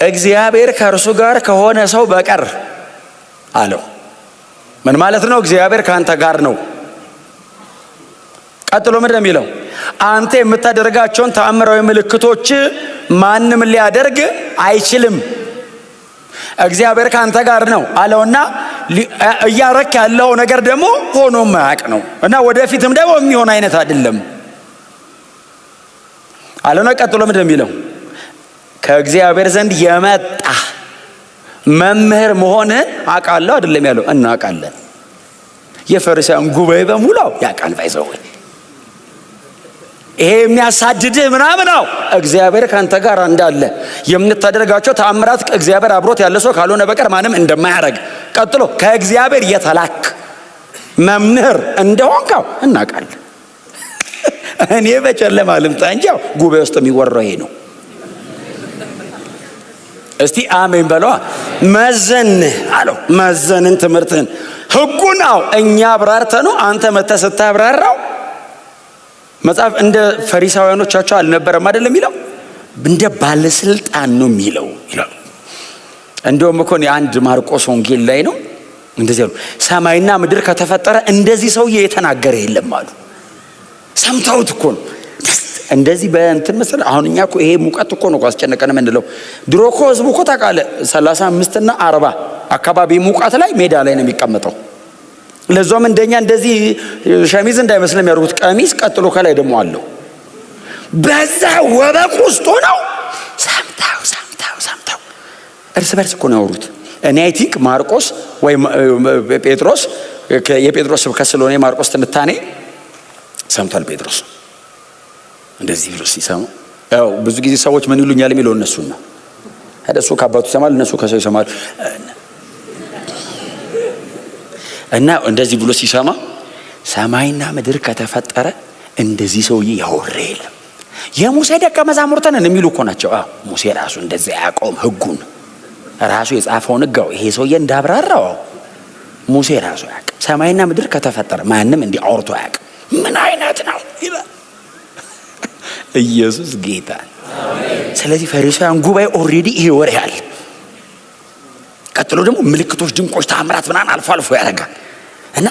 እግዚአብሔር ከእርሱ ጋር ከሆነ ሰው በቀር አለው። ምን ማለት ነው? እግዚአብሔር ካንተ ጋር ነው። ቀጥሎ ምንድን ነው የሚለው? አንተ የምታደርጋቸውን ተአምራዊ ምልክቶች ማንም ሊያደርግ አይችልም። እግዚአብሔር ካንተ ጋር ነው አለውና እያረክ ያለው ነገር ደግሞ ሆኖ ማያቅ ነው እና ወደፊትም ደግሞ የሚሆን አይነት አይደለም አለና ቀጥሎ ምንድን ነው የሚለው? ከእግዚአብሔር ዘንድ የመጣ መምህር መሆንህን አውቃለሁ አይደለም ያለው? እናውቃለን። የፈሪሳውያን ጉባኤ በሙላው ያውቃል። ባይዘው ይሄ የሚያሳድድህ ምናምን ነው። እግዚአብሔር ካንተ ጋር እንዳለ የምታደርጋቸው ተአምራት እግዚአብሔር አብሮት ያለ ሰው ካልሆነ በቀር ማንም እንደማያደርግ። ቀጥሎ ከእግዚአብሔር የተላክ መምህር እንደሆንከው እናውቃለን። እኔ በጨለማ ልምጣ እንጂ ጉባኤ ውስጥ የሚወራው ይሄ ነው። እስቲ አሜን በለዋ። መዘን አለው። መዘንን ትምህርትን ሕጉን እኛ አብራርተን ነው አንተ መተህ ስታብራራው መጽሐፍ እንደ ፈሪሳውያኖቻቸው አልነበረም አይደለም የሚለው፣ እንደ ባለስልጣን ነው የሚለው ይላል። እንደውም እኮ አንድ ማርቆስ ወንጌል ላይ ነው እንደዚህ ያሉ፣ ሰማይና ምድር ከተፈጠረ እንደዚህ ሰውዬ የተናገረ የለም አሉ። ሰምተውት እኮ ነው እንደዚህ በእንትን መሰለ። አሁን እኛ እኮ ይሄ ሙቀት እኮ ነው አስጨነቀን የምንለው። ድሮ እኮ ህዝቡ እኮ ታውቃለህ 35 እና 40 አካባቢ ሙቀት ላይ ሜዳ ላይ ነው የሚቀመጠው። ለዛም እንደኛ እንደዚህ ሸሚዝ እንዳይመስል የሚያደርጉት ቀሚስ ቀጥሎ ከላይ ደግሞ አለው። በዛ ወበቅ ውስጥ ሆነው ሰምተው እርስ በርስ እኮ ነው ያወሩት። እኔ አይ ቲንክ ማርቆስ ወይ ጴጥሮስ የጴጥሮስ ስብከት ስለሆነ የማርቆስ ትንታኔ ሰምቷል። ጴጥሮስ እንደዚህ ብሎ ሲሰማ ብዙ ጊዜ ሰዎች ምን ይሉኛል የሚለው እነሱን ነው። እሱ ከአባቱ ይሰማል፣ እነሱ ከሰው ይሰማሉ። እና እንደዚህ ብሎ ሲሰማ ሰማይና ምድር ከተፈጠረ እንደዚህ ሰውዬ ያወራ የለም። የሙሴ ደቀ መዛሙርት ነን የሚሉ እኮ ናቸው። ሙሴ ራሱ እንደዚህ ያቆም ሕጉን ራሱ የጻፈውን ሕግ ይሄ ሰውዬ እንዳብራራው ሙሴ ራሱ ያውቅ። ሰማይና ምድር ከተፈጠረ ማንም እንዲህ አውርቶ ያውቅ። ምን አይነት ነው ይላል ኢየሱስ ጌታ። ስለዚህ ፈሪሳውያን ጉባኤ ኦልሬዲ ይሄ ወሬ ያለ። ቀጥሎ ደግሞ ምልክቶች፣ ድንቆች፣ ተአምራት ምናምን አልፎ ያደርጋል እና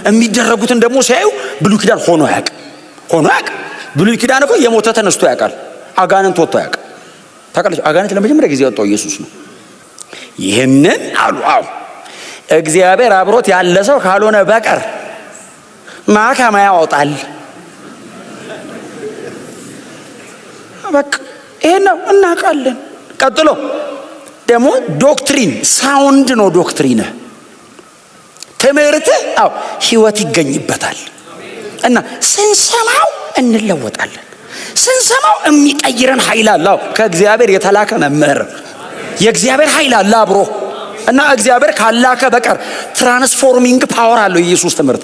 የሚደረጉትን ደግሞ ሲያዩ ብሉይ ኪዳን ሆኖ ያውቅ። ብሉይ ኪዳን እኮ የሞተ ተነስቶ ያውቃል። አጋንንት ወጥቶ ያውቃል። ታውቃለች። አጋንንት ለመጀመሪያ ጊዜ ወጣው ኢየሱስ ነው። ይህንን አሉ እግዚአብሔር አብሮት ያለ ሰው ካልሆነ በቀር ማከማ ያወጣል። በቃ ይሄ ነው እናውቃለን። ቀጥሎ ደግሞ ዶክትሪን ሳውንድ ነው። ዶክትሪን ትምህርት ህይወት ይገኝበታል እና ስንሰማው እንለወጣለን። ስንሰማው የሚቀይረን ኃይል አለ። ከእግዚአብሔር የተላከ መምህር የእግዚአብሔር ኃይል አለ አብሮ እና እግዚአብሔር ካላከ በቀር ትራንስፎርሚንግ ፓወር አለው ኢየሱስ ትምህርት።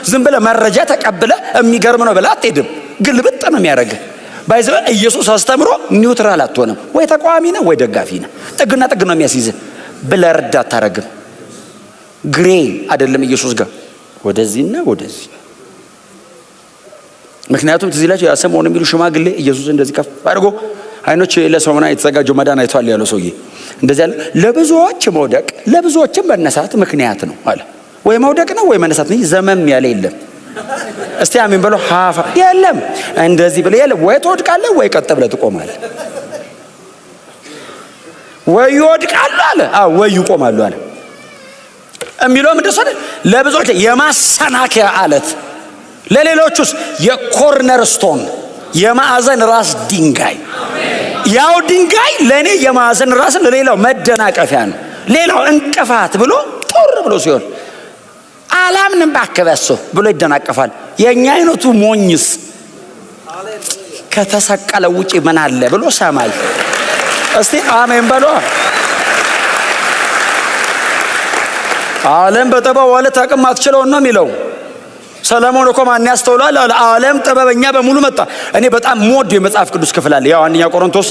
ዝም ብለህ መረጃ ተቀብለህ የሚገርም ነው ብለህ አትሄድም። ግልብጥ ነው የሚያደርግህ። ባይዘው ኢየሱስ አስተምሮ ኒውትራል አትሆንም። ወይ ተቃዋሚ ነህ ወይ ደጋፊ ነህ። ጥግና ጥግ ነው የሚያስይዝህ። ብለርድ አታረግም። ግሬ አይደለም ኢየሱስ ጋር ወደዚህና ወደዚህ። ምክንያቱም ትዝ ይላችሁ ያ ስምዖን የሚሉ ሽማግሌ ኢየሱስ እንደዚህ ከፍ አድርጎ አይኖች ለሰውና የተዘጋጀው መዳን አይቷል ያለው ሰውዬ እንደዚህ ያለ ለብዙዎች መውደቅ ለብዙዎችም መነሳት ምክንያት ነው አለ። ወይ መውደቅ ነው ወይ መነሳት ነው፣ ዘመም ያለ የለም። እስቲ አሜን በለው። ሀፋ የለም እንደዚህ ብለህ የለም። ወይ ትወድቃለህ ወይ ቀጥ ብለህ ትቆማለህ። ወይ ይወድቃሉ አለ ወይ ይቆማሉ አለ። የሚለውም እንደሱ አይደል? ለብዙዎች የማሰናከያ አለት፣ ለሌሎቹስ የኮርነር ስቶን የማዕዘን ራስ ድንጋይ። ያው ድንጋይ ለኔ የማዕዘን ራስ ለሌላው መደናቀፊያ ነው። ሌላው እንቅፋት ብሎ ጦር ብሎ ሲሆን አላምንም ባከበሶ ብሎ ይደናቀፋል። የኛ አይነቱ ሞኝስ ከተሰቀለ ውጪ ምን አለ ብሎ ሰማይ። እስቲ አሜን በሉ። ዓለም በጥበብ ዋለ ታቅም አትችለው ነው የሚለው ሰለሞን እኮ ማን ያስተውላል አለ። ዓለም ጥበበኛ በሙሉ መጣ። እኔ በጣም ሞድ የመጽሐፍ ቅዱስ ክፍል አለ። ያው አንደኛ ቆሮንቶስ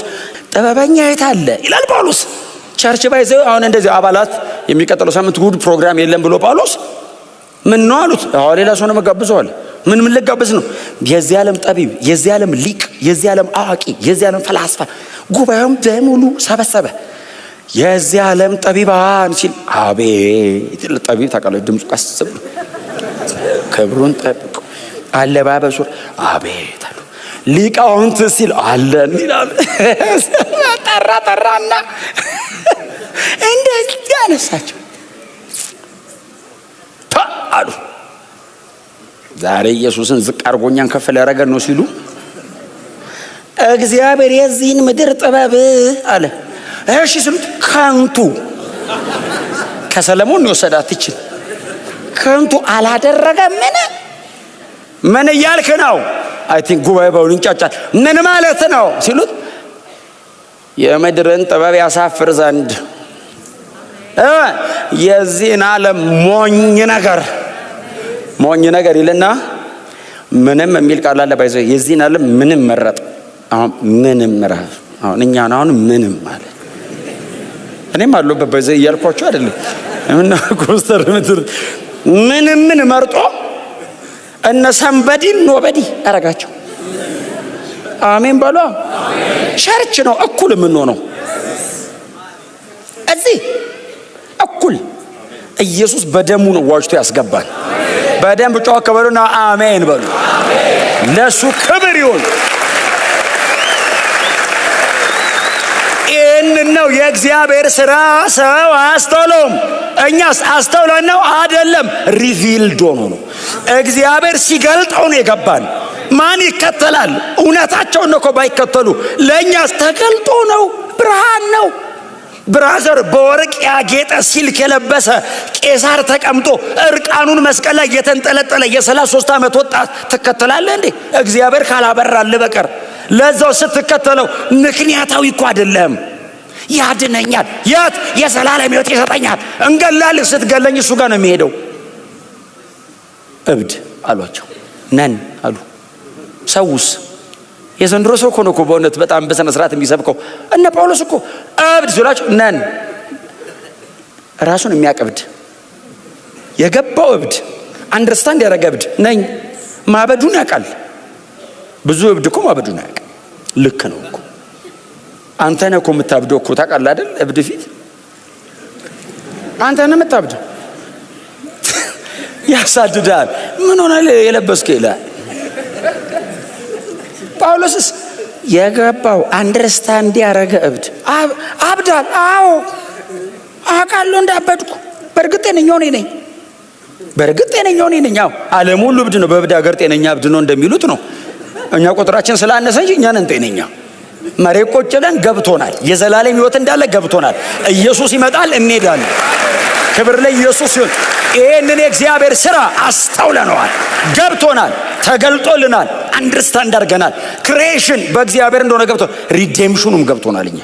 ጥበበኛ የት አለ ይላል ጳውሎስ። ቸርች ባይዘው አሁን እንደዚህ አባላት የሚቀጥለው ሳምንት ጉድ ፕሮግራም የለም ብሎ ጳውሎስ ምን ነው አሉት። አዎ ሌላ ሰው ነው መጋብዘዋል። ምን ልጋብዝ ነው? የዚህ ዓለም ጠቢብ፣ የዚህ ዓለም ሊቅ፣ የዚህ ዓለም አዋቂ፣ የዚህ ዓለም ፈላስፋ ጉባኤውን በሙሉ ሰበሰበ። የዚህ ዓለም ጠቢባን ሲል አቤት ጠቢብ ታውቃለህ፣ ድምፁ ቀስ ብሎ ክብሩን ጠብቆ አለባበሱ አቤት አሉ። ሊቃውንት ሲል አለን ይላል። ጠራና እንደዚህ ያነሳቸው አሉ። ዛሬ ኢየሱስን ዝቅ አርጎኛን ከፍ ሊያደርገን ነው ሲሉ እግዚአብሔር የዚህን ምድር ጥበብ አለ እሺ ሲሉት ከንቱ ከሰለሞን ነው ወሰዳት ይችል ከንቱ አላደረገ። ምን እያልክ ነው? አይ ቲንክ ጉባኤ በሁሉ እንጫጫል። ምን ማለት ነው ሲሉት የምድርን ጥበብ ያሳፍር ዘንድ የዚህን ዓለም ሞኝ ነገር ይልና ምንም የሚል ቃል አለ ባይዘ የዚህን ዓለም ምንም መረጥ። አሁን ምንም ራስ አሁን እኛ ነው አሁን ምንም ማለት እኔም አለበት ባይዘ እያልኳቸው አይደለም እና ኮስተር ምድር ምን መርጦ እነ ሰንበዲ ኖበዲ አረጋቸው። አሜን በሉ። ቸርች ነው እኩል የምንሆነው እዚህ እኩል ኢየሱስ በደሙ ነው ዋጅቶ ያስገባል። በደንብ ጮክ በሉና አሜን በሉ። ለሱ ክብር ይሁን። ይህን ነው የእግዚአብሔር ሥራ። ሰው አስተውሎም እኛስ አስተውለን ነው አይደለም፣ ሪቪልድ ሆኖ ነው እግዚአብሔር ሲገልጠው ነው የገባን። ማን ይከተላል? እውነታቸውን ነው እኮ ባይከተሉ ለእኛስ ተገልጦ ነው፣ ብርሃን ነው። ብራዘር በወርቅ ያጌጠ ሲልክ የለበሰ ቄሳር ተቀምጦ እርቃኑን መስቀል ላይ የተንጠለጠለ የ33 ዓመት ወጣት ትከተላለህ እንዴ? እግዚአብሔር ካላበራልህ በቀር ለዛው ስትከተለው ምክንያታዊ እኮ አይደለም። ያድነኛል፣ የት የዘላለም ሕይወት ይሰጠኛል፣ እንገላልህ ስትገለኝ እሱ ጋር ነው የሚሄደው። እብድ አሏቸው። ነን አሉ። ሰውስ የዘንድሮ ሰው እኮ ነው እኮ በእውነት በጣም በስነ ስርዓት የሚሰብከው። እነ ጳውሎስ እኮ እብድ ሲላቸው ነን፣ ራሱን የሚያቀብድ የገባው እብድ፣ አንደርስታንድ ያደረገ እብድ ነኝ። ማበዱን ያውቃል። ብዙ እብድ እኮ ማበዱን ያውቃል። ልክ ነው እኮ አንተ ነህ እኮ የምታብደው እኮ ታውቃለህ አይደል? እብድ ፊት አንተ ነህ የምታብደው። ያሳድዳል። ምን ሆነ የለበስከ ይላል። ጳውሎስስ የገባው አንደርስታንድ ያደረገ እብድ አብዳል። አዎ አውቃለሁ እንዳበድኩ። በእርግጥ ጤነኛው እኔ ነኝ። አዎ ዓለም ሁሉ እብድ ነው። በእብድ ሀገር ጤነኛ እብድ ነው እንደሚሉት ነው። እኛ ቁጥራችን ስላነሰ እንጂ እኛ ነን ጤነኛ። መሬት ቁጭ ብለን ገብቶናል። የዘላለም ሕይወት እንዳለ ገብቶናል። ኢየሱስ ይመጣል፣ እንሄዳለን። ክብር ለኢየሱስ ይሁን። ይህንን የእግዚአብሔር ሥራ አስተውለነዋል፣ ገብቶናል፣ ተገልጦልናል፣ አንደርስታንድ አድርገናል። ክሬሽን በእግዚአብሔር እንደሆነ ገብቶናል። ሪዴምሽኑም ገብቶናል። እኛ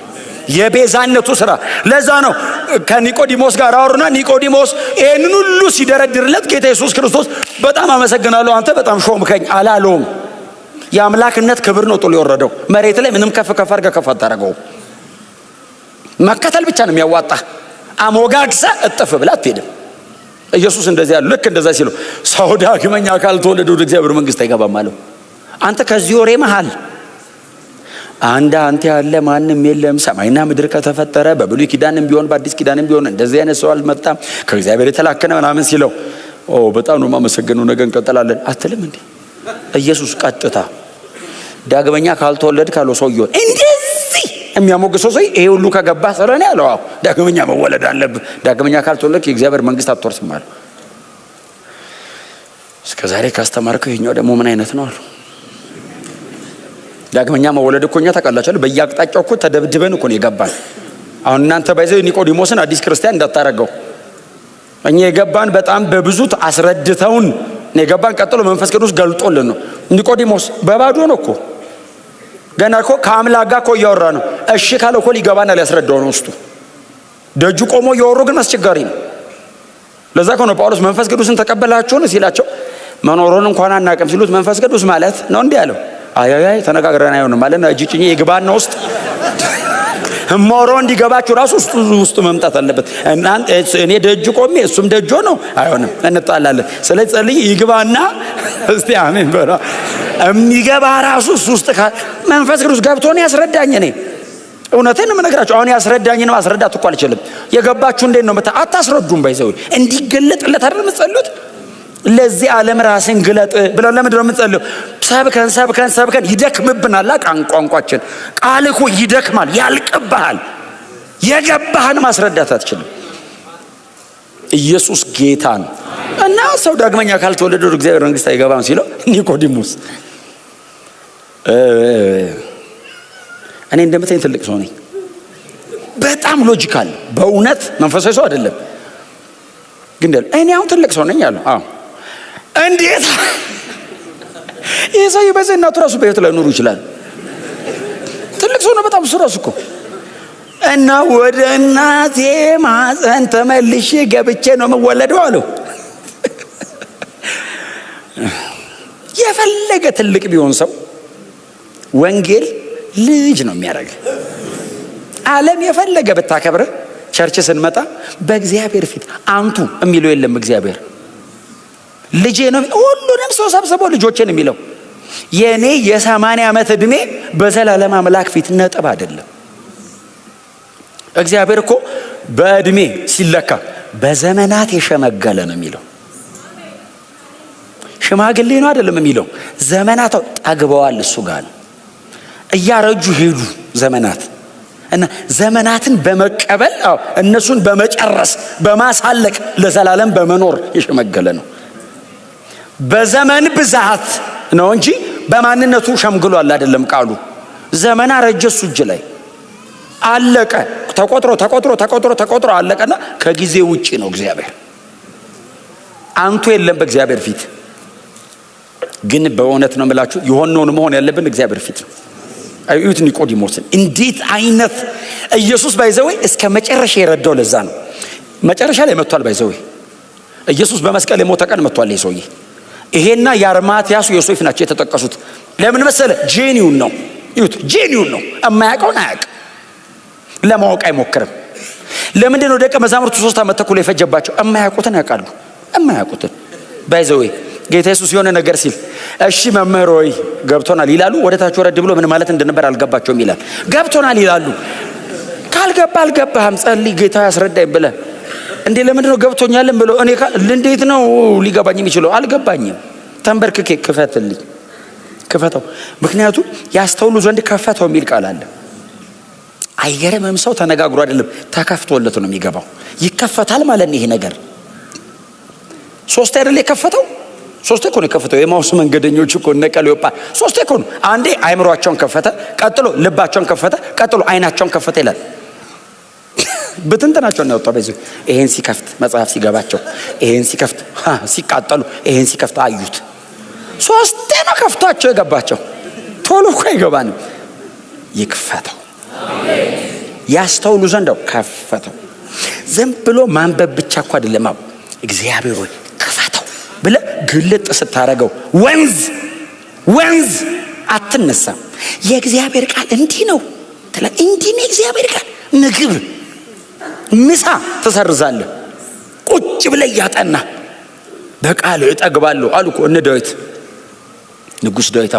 የቤዛነቱ ሥራ ለዛ ነው ከኒቆዲሞስ ጋር አወሩና ኒቆዲሞስ ይህንን ሁሉ ሲደረድርለት ጌታ ኢየሱስ ክርስቶስ በጣም አመሰግናለሁ አንተ በጣም ሾምከኝ አላለውም። የአምላክነት ክብር ነው ጥሎ የወረደው መሬት ላይ። ምንም ከፍ አድርገህ ከፍ አታደርገውም። መከተል ብቻ ነው የሚያዋጣ። አሞጋግሰ እጥፍ ብላ አትሄድም። ኢየሱስ እንደዚህ ያለው ልክ እንደዛ ሲለው ሰው ዳግመኛ ካልተወለደ ወደ እግዚአብሔር መንግሥት አይገባም አለው። አንተ ከዚህ ወሬ መሃል አንተ ያለ ማንም የለም። ሰማይና ምድር ከተፈጠረ በብሉይ ኪዳንም ቢሆን በአዲስ ኪዳንም ቢሆን እንደዚህ አይነት ሰው አልመጣም ከእግዚአብሔር የተላከነ ምናምን ሲለው በጣም ነው የማመሰግነው ነገ እንቀጥላለን አትልም እንዴ? ኢየሱስ ቀጥታ ዳግመኛ ካልተወለድ ካለው ሰውየው እንደዚህ የሚያሞግሰው ሰው ይሄ ሁሉ ከገባ ሰረኔ ያለው ዳግመኛ መወለድ አለብህ። ዳግመኛ ካልተወለድክ የእግዚአብሔር መንግስት አትወርስም አለ። እስከዛሬ ካስተማርከው ይሄኛው ደግሞ ምን አይነት ነው አሉ። ዳግመኛ መወለድ እኮ እኛ ታውቃላችሁ በየአቅጣጫው እኮ ተደብድበን እኮ ነው የገባን። አሁን እናንተ ባይዘው ኒቆዲሞስን አዲስ ክርስቲያን እንዳታረገው እኛ የገባን በጣም በብዙ አስረድተውን ነው የገባን። ቀጥሎ መንፈስ ቅዱስ ገልጦልን ነው። ኒቆዲሞስ በባዶ ነው እኮ ገና እኮ ከአምላክ ጋር እኮ እያወራ ነው። እሺ ካለ እኮ ሊገባና ሊያስረዳው ነው ውስጡ። ደጁ ቆሞ እያወሩ ግን አስቸጋሪ ነው። ለዛ እኮ ነው ጳውሎስ መንፈስ ቅዱስን ተቀበላችሁን ሲላቸው መኖሩን እንኳን አናውቅም ሲሉት መንፈስ ቅዱስ ማለት ነው እንዲህ ያለው አይ ተነጋግረን አይሆንም ማለት ነው። እጅጭኝ ይግባና ውስጥ እሞሮ እንዲገባችሁ ራሱ ውስጥ መምጣት አለበት። እናንተ እኔ ደጅ ቆሜ እሱም ደጆ ነው አይሆንም፣ እንጣላለን። ስለዚህ ጸልይ ይግባና እስቲ አሜን በራ የሚገባ ራሱ ውስጥ መንፈስ ቅዱስ ገብቶ ነው ያስረዳኝ። እኔ እውነቴን ነው የምነግራችሁ። አሁን ያስረዳኝ ነው ማስረዳት እኮ አልችልም። የገባችሁ እንዴት ነው አታስረዱም? ባይዘው እንዲገለጥለት አይደል የምትጸልዩት? ለዚህ ዓለም ራስን ግለጥ ብለው ለምንድን ነው የምንጸልየው? ሰብከን ይደክምብናል። ቋንቋችን ቃል እኮ ይደክማል፣ ያልቅብሃል። የገባህን ማስረዳት አትችልም። ኢየሱስ ጌታ ነው። እና ሰው ዳግመኛ ካልተወለደ ወደ እግዚአብሔር መንግስት አይገባም ሲለው ኒቆዲሞስ እኔ እንደምታኝ ትልቅ ሰው ነኝ፣ በጣም ሎጂካል፣ በእውነት መንፈሳዊ ሰው አይደለም ግን እኔ አሁን ትልቅ ሰው ነኝ አለው። እንዴት ይህ ሰው በዚህ እናቱ ራሱ በህይወት ላይ ኑሩ ይችላል። ትልቅ ሰው ነው በጣም እሱ ራሱ እኮ እና ወደ እናቴ ማፀን ተመልሼ ገብቼ ነው የምወለደው አለው። የፈለገ ትልቅ ቢሆን ሰው ወንጌል ልጅ ነው የሚያደርግ። ዓለም የፈለገ ብታከብረ ቸርች ስንመጣ በእግዚአብሔር ፊት አንቱ የሚለው የለም። እግዚአብሔር ልጄ ነው ሁሉንም ሰው ሰብስቦ ልጆቼን የሚለው። የኔ የ80 ዓመት ዕድሜ በዘላለም አምላክ ፊት ነጥብ አይደለም። እግዚአብሔር እኮ በዕድሜ ሲለካ በዘመናት የሸመገለ ነው የሚለው። ሽማግሌ ነው አይደለም የሚለው። ዘመናት ጠግበዋል እሱ ጋር እያረጁ ሄዱ ዘመናት እና ዘመናትን በመቀበል እነሱን በመጨረስ በማሳለቅ ለዘላለም በመኖር የሸመገለ ነው። በዘመን ብዛት ነው እንጂ በማንነቱ ሸምግሏል አይደለም ቃሉ። ዘመን አረጀ እሱ እጅ ላይ አለቀ። ተቆጥሮ አለቀና ከጊዜ ውጪ ነው እግዚአብሔር። አንቱ የለም በእግዚአብሔር ፊት። ግን በእውነት ነው የምላችሁ የሆነውን መሆን ያለብን እግዚአብሔር ፊት ነው። አዩት ኒቆዲሞስን እንዴት አይነት ኢየሱስ ባይዘወይ እስከ መጨረሻ የረዳው ለዛ ነው። መጨረሻ ላይ መጥቷል ባይዘወይ ኢየሱስ በመስቀል የሞተ ቀን መጥቷል። ይሄ ይሄና የአርማትያሱ ዮሴፍ ናቸው የተጠቀሱት። ለምን መሰለ? ጄኒውን ነው። ይሁት ጄኒውን ነው። የማያውቀውን አያውቅ፣ ለማወቅ አይሞክርም። ለምንድን ነው ደቀ መዛሙርቱ 3 ዓመት ተኩል የፈጀባቸው? የማያውቁትን ያውቃሉ። የማያውቁትን ባይዘወይ ጌታ ኢየሱስ የሆነ ነገር ሲል እሺ መምህር ሆይ ገብቶናል ይላሉ። ወደ ታች ወረድ ብሎ ምን ማለት እንደነበር አልገባቸውም ይላል። ገብቶናል ይላሉ። ካልገባ አልገባህም ጸልይ ጌታ ያስረዳኝ ብለህ እንዴ ለምንድን ነው ገብቶኛልም ብሎ እኔ እንዴት ነው ሊገባኝ የሚችለው? አልገባኝም። ተንበርክኬ ክፈተው። ምክንያቱም ያስተውሉ ዘንድ ከፈተው የሚል ቃል አለ። አይገርምም? ሰው ተነጋግሮ አይደለም ተከፍቶለት ነው የሚገባው። ይከፈታል ማለት ነው። ይሄ ነገር 3 አይደል የከፈተው? 3 እኮ ነው የከፈተው። የማውስ መንገደኞች እኮ እነ ቀለዮጳ 3 እኮ ነው። አንዴ አይምሮአቸውን ከፈተ፣ ቀጥሎ ልባቸውን ከፈተ፣ ቀጥሎ አይናቸውን ከፈተ ይላል። በትንተናቸው ነው ያወጣው። በዚህ ይሄን ሲከፍት መጽሐፍ ሲገባቸው፣ ይሄን ሲከፍት ሲቃጠሉ፣ ይሄን ሲከፍት አዩት። 3 ነው ከፍቷቸው የገባቸው። ቶሎ እኮ አይገባንም። ይክፈተው፣ ያስተውሉ ዘንድ ከፈተው። ዝም ብሎ ማንበብ ብቻ እኮ አይደለም። እግዚአብሔር ሆይ ክፈተው ብለህ ግልጥ ስታረገው ወንዝ አትነሳም። የእግዚአብሔር ቃል እንዲህ ነው ተላ እንዲህ ነው የእግዚአብሔር ቃል። ምግብ ምሳ ተሰርዛለህ ቁጭ ብለህ ያጠና በቃል እጠግባለሁ አሉ እኮ እነ ዳዊት። ንጉሥ ዳዊት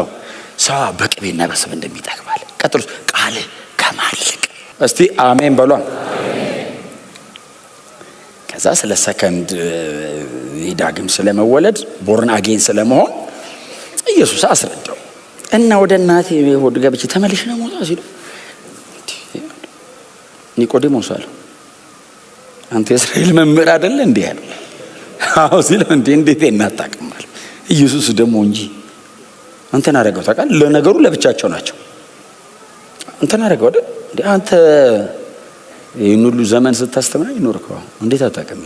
ሰው በቅቤና በስብ እንደሚጠግባል። ቀጥሎ ቃል ከማልቅ እስቲ አሜን በሏ። ከዛ ስለ ሰከንድ ዳግም ስለመወለድ ቦርን አጌን ስለመሆን ኢየሱስ አስረዳው እና ወደ እናቴ ሆድ ገብቼ ተመልሼ ነው የምወጣው ሲሉ ኒቆዲሞስ አለ አንተ የእስራኤል መምህር አይደለ እንዴ ያለ አዎ ሲል እንዴት እናጣቀማል። ኢየሱስ ደግሞ እንጂ አንተን አደረገው ታውቃለህ። ለነገሩ ለብቻቸው ናቸው። አንተን አደረገው አይደል እንዴ አንተ ይህን ሁሉ ዘመን ስታስተምር ይኖርከው እንዴት አታውቅም?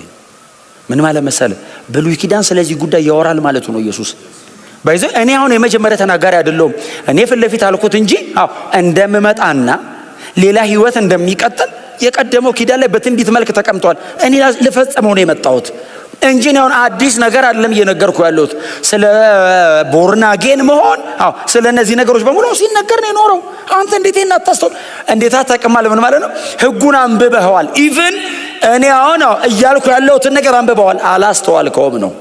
ምን ማለት መሰለህ ብሉይ ኪዳን ስለዚህ ጉዳይ ያወራል ማለቱ ነው ኢየሱስ። ባይዘ እኔ አሁን የመጀመሪያ ተናጋሪ አይደለሁም። እኔ ፊት ለፊት አልኩት እንጂ እንደምመጣና ሌላ ህይወት እንደሚቀጥል የቀደመው ኪዳን ላይ በትንቢት መልክ ተቀምጧል። እኔ ልፈጽመው ነው የመጣሁት እንጂ ነው አዲስ ነገር አይደለም እየነገርኩ ያለሁት። ስለ ቦርናጌን መሆን ስለ እነዚህ ነገሮች በሙሉ ሲነገር ነው የኖረው። አንተ እንዴት እናታስተው እንዴት አታውቅም? ምን ማለት ነው? ህጉን አንብበዋል። ኢቭን እኔ አሁን እያልኩ ያለሁትን ነገር አንብበዋል፣ አላስተዋልከውም ነው።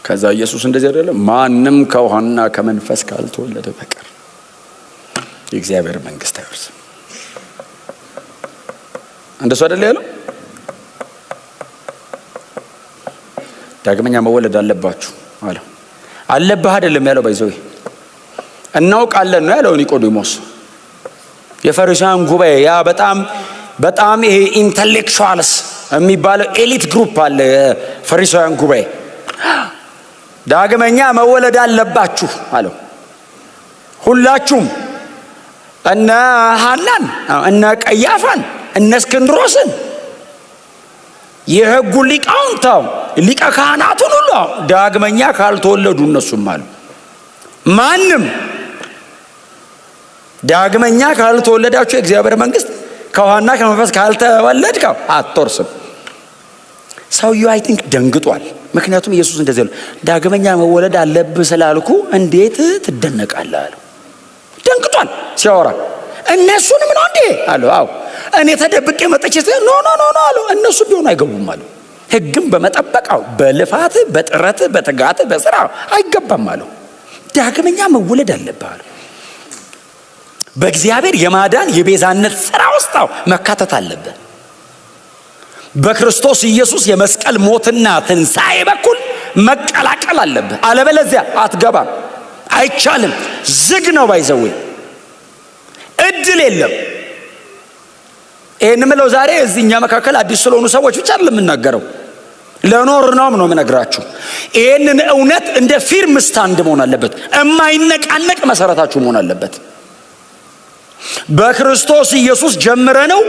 ከዛ ኢየሱስ እንደዚህ አይደለም ማንም ከውሃና ከመንፈስ ካልተወለደ በቀር የእግዚአብሔር መንግስት አይወርስም። እንደሱ አይደለ ያለው? ዳግመኛ መወለድ አለባችሁ አለ። አለብህ አይደለም ያለው። ባይዘው እናውቃለን ነው ያለው ኒቆዲሞስ። የፈሪሳውያን ጉባኤ ያ በጣም ይሄ ኢንተሌክቹዋልስ የሚባለው ኤሊት ግሩፕ አለ። ፈሪሳውያን ጉባኤ ዳግመኛ መወለድ አለባችሁ አለው። ሁላችሁም እነ ሐናን እነ ቀያፋን እነ እስክንድሮስን የሕጉ ሊቃውንት ሊቀ ካህናቱን ሁሉ ዳግመኛ ካልተወለዱ እነሱም አሉ ማንም ዳግመኛ ካልተወለዳችሁ የእግዚአብሔር መንግስት ከውሃና ከመንፈስ ካልተወለድከው አትወርስም። ሰውየው አይ ቲንክ ደንግጧል። ምክንያቱም ኢየሱስ እንደዚህ አለ ዳግመኛ መወለድ አለብህ ስላልኩ እንዴት ትደነቃለህ አለ። ደንግጧል ሲያወራ። እነሱንም ነው እንዴ አለው። አዎ እኔ ተደብቄ መጥቼ ኖ አለው። እነሱ ቢሆን አይገቡም አለው። ህግም በመጠበቃው በልፋት በጥረት በትጋት በስራ አይገባም አለው። ዳግመኛ መወለድ አለብህ አለው። በእግዚአብሔር የማዳን የቤዛነት ስራ ውስጥ መካተት አለብህ። በክርስቶስ ኢየሱስ የመስቀል ሞትና ትንሣኤ በኩል መቀላቀል አለብህ። አለበለዚያ አትገባም፣ አይቻልም። ዝግ ነው። ባይዘው እድል የለም። ይህን ምለው ዛሬ እዚህኛ መካከል አዲስ ስለሆኑ ሰዎች ብቻ አይደለም የምናገረው፣ ለኖር ነው የምነግራችሁ። ይህንን እውነት እንደ ፊርም ስታንድ መሆን አለበት። የማይነቃነቅ መሰረታችሁ መሆን አለበት። በክርስቶስ ኢየሱስ ጀምረ ነው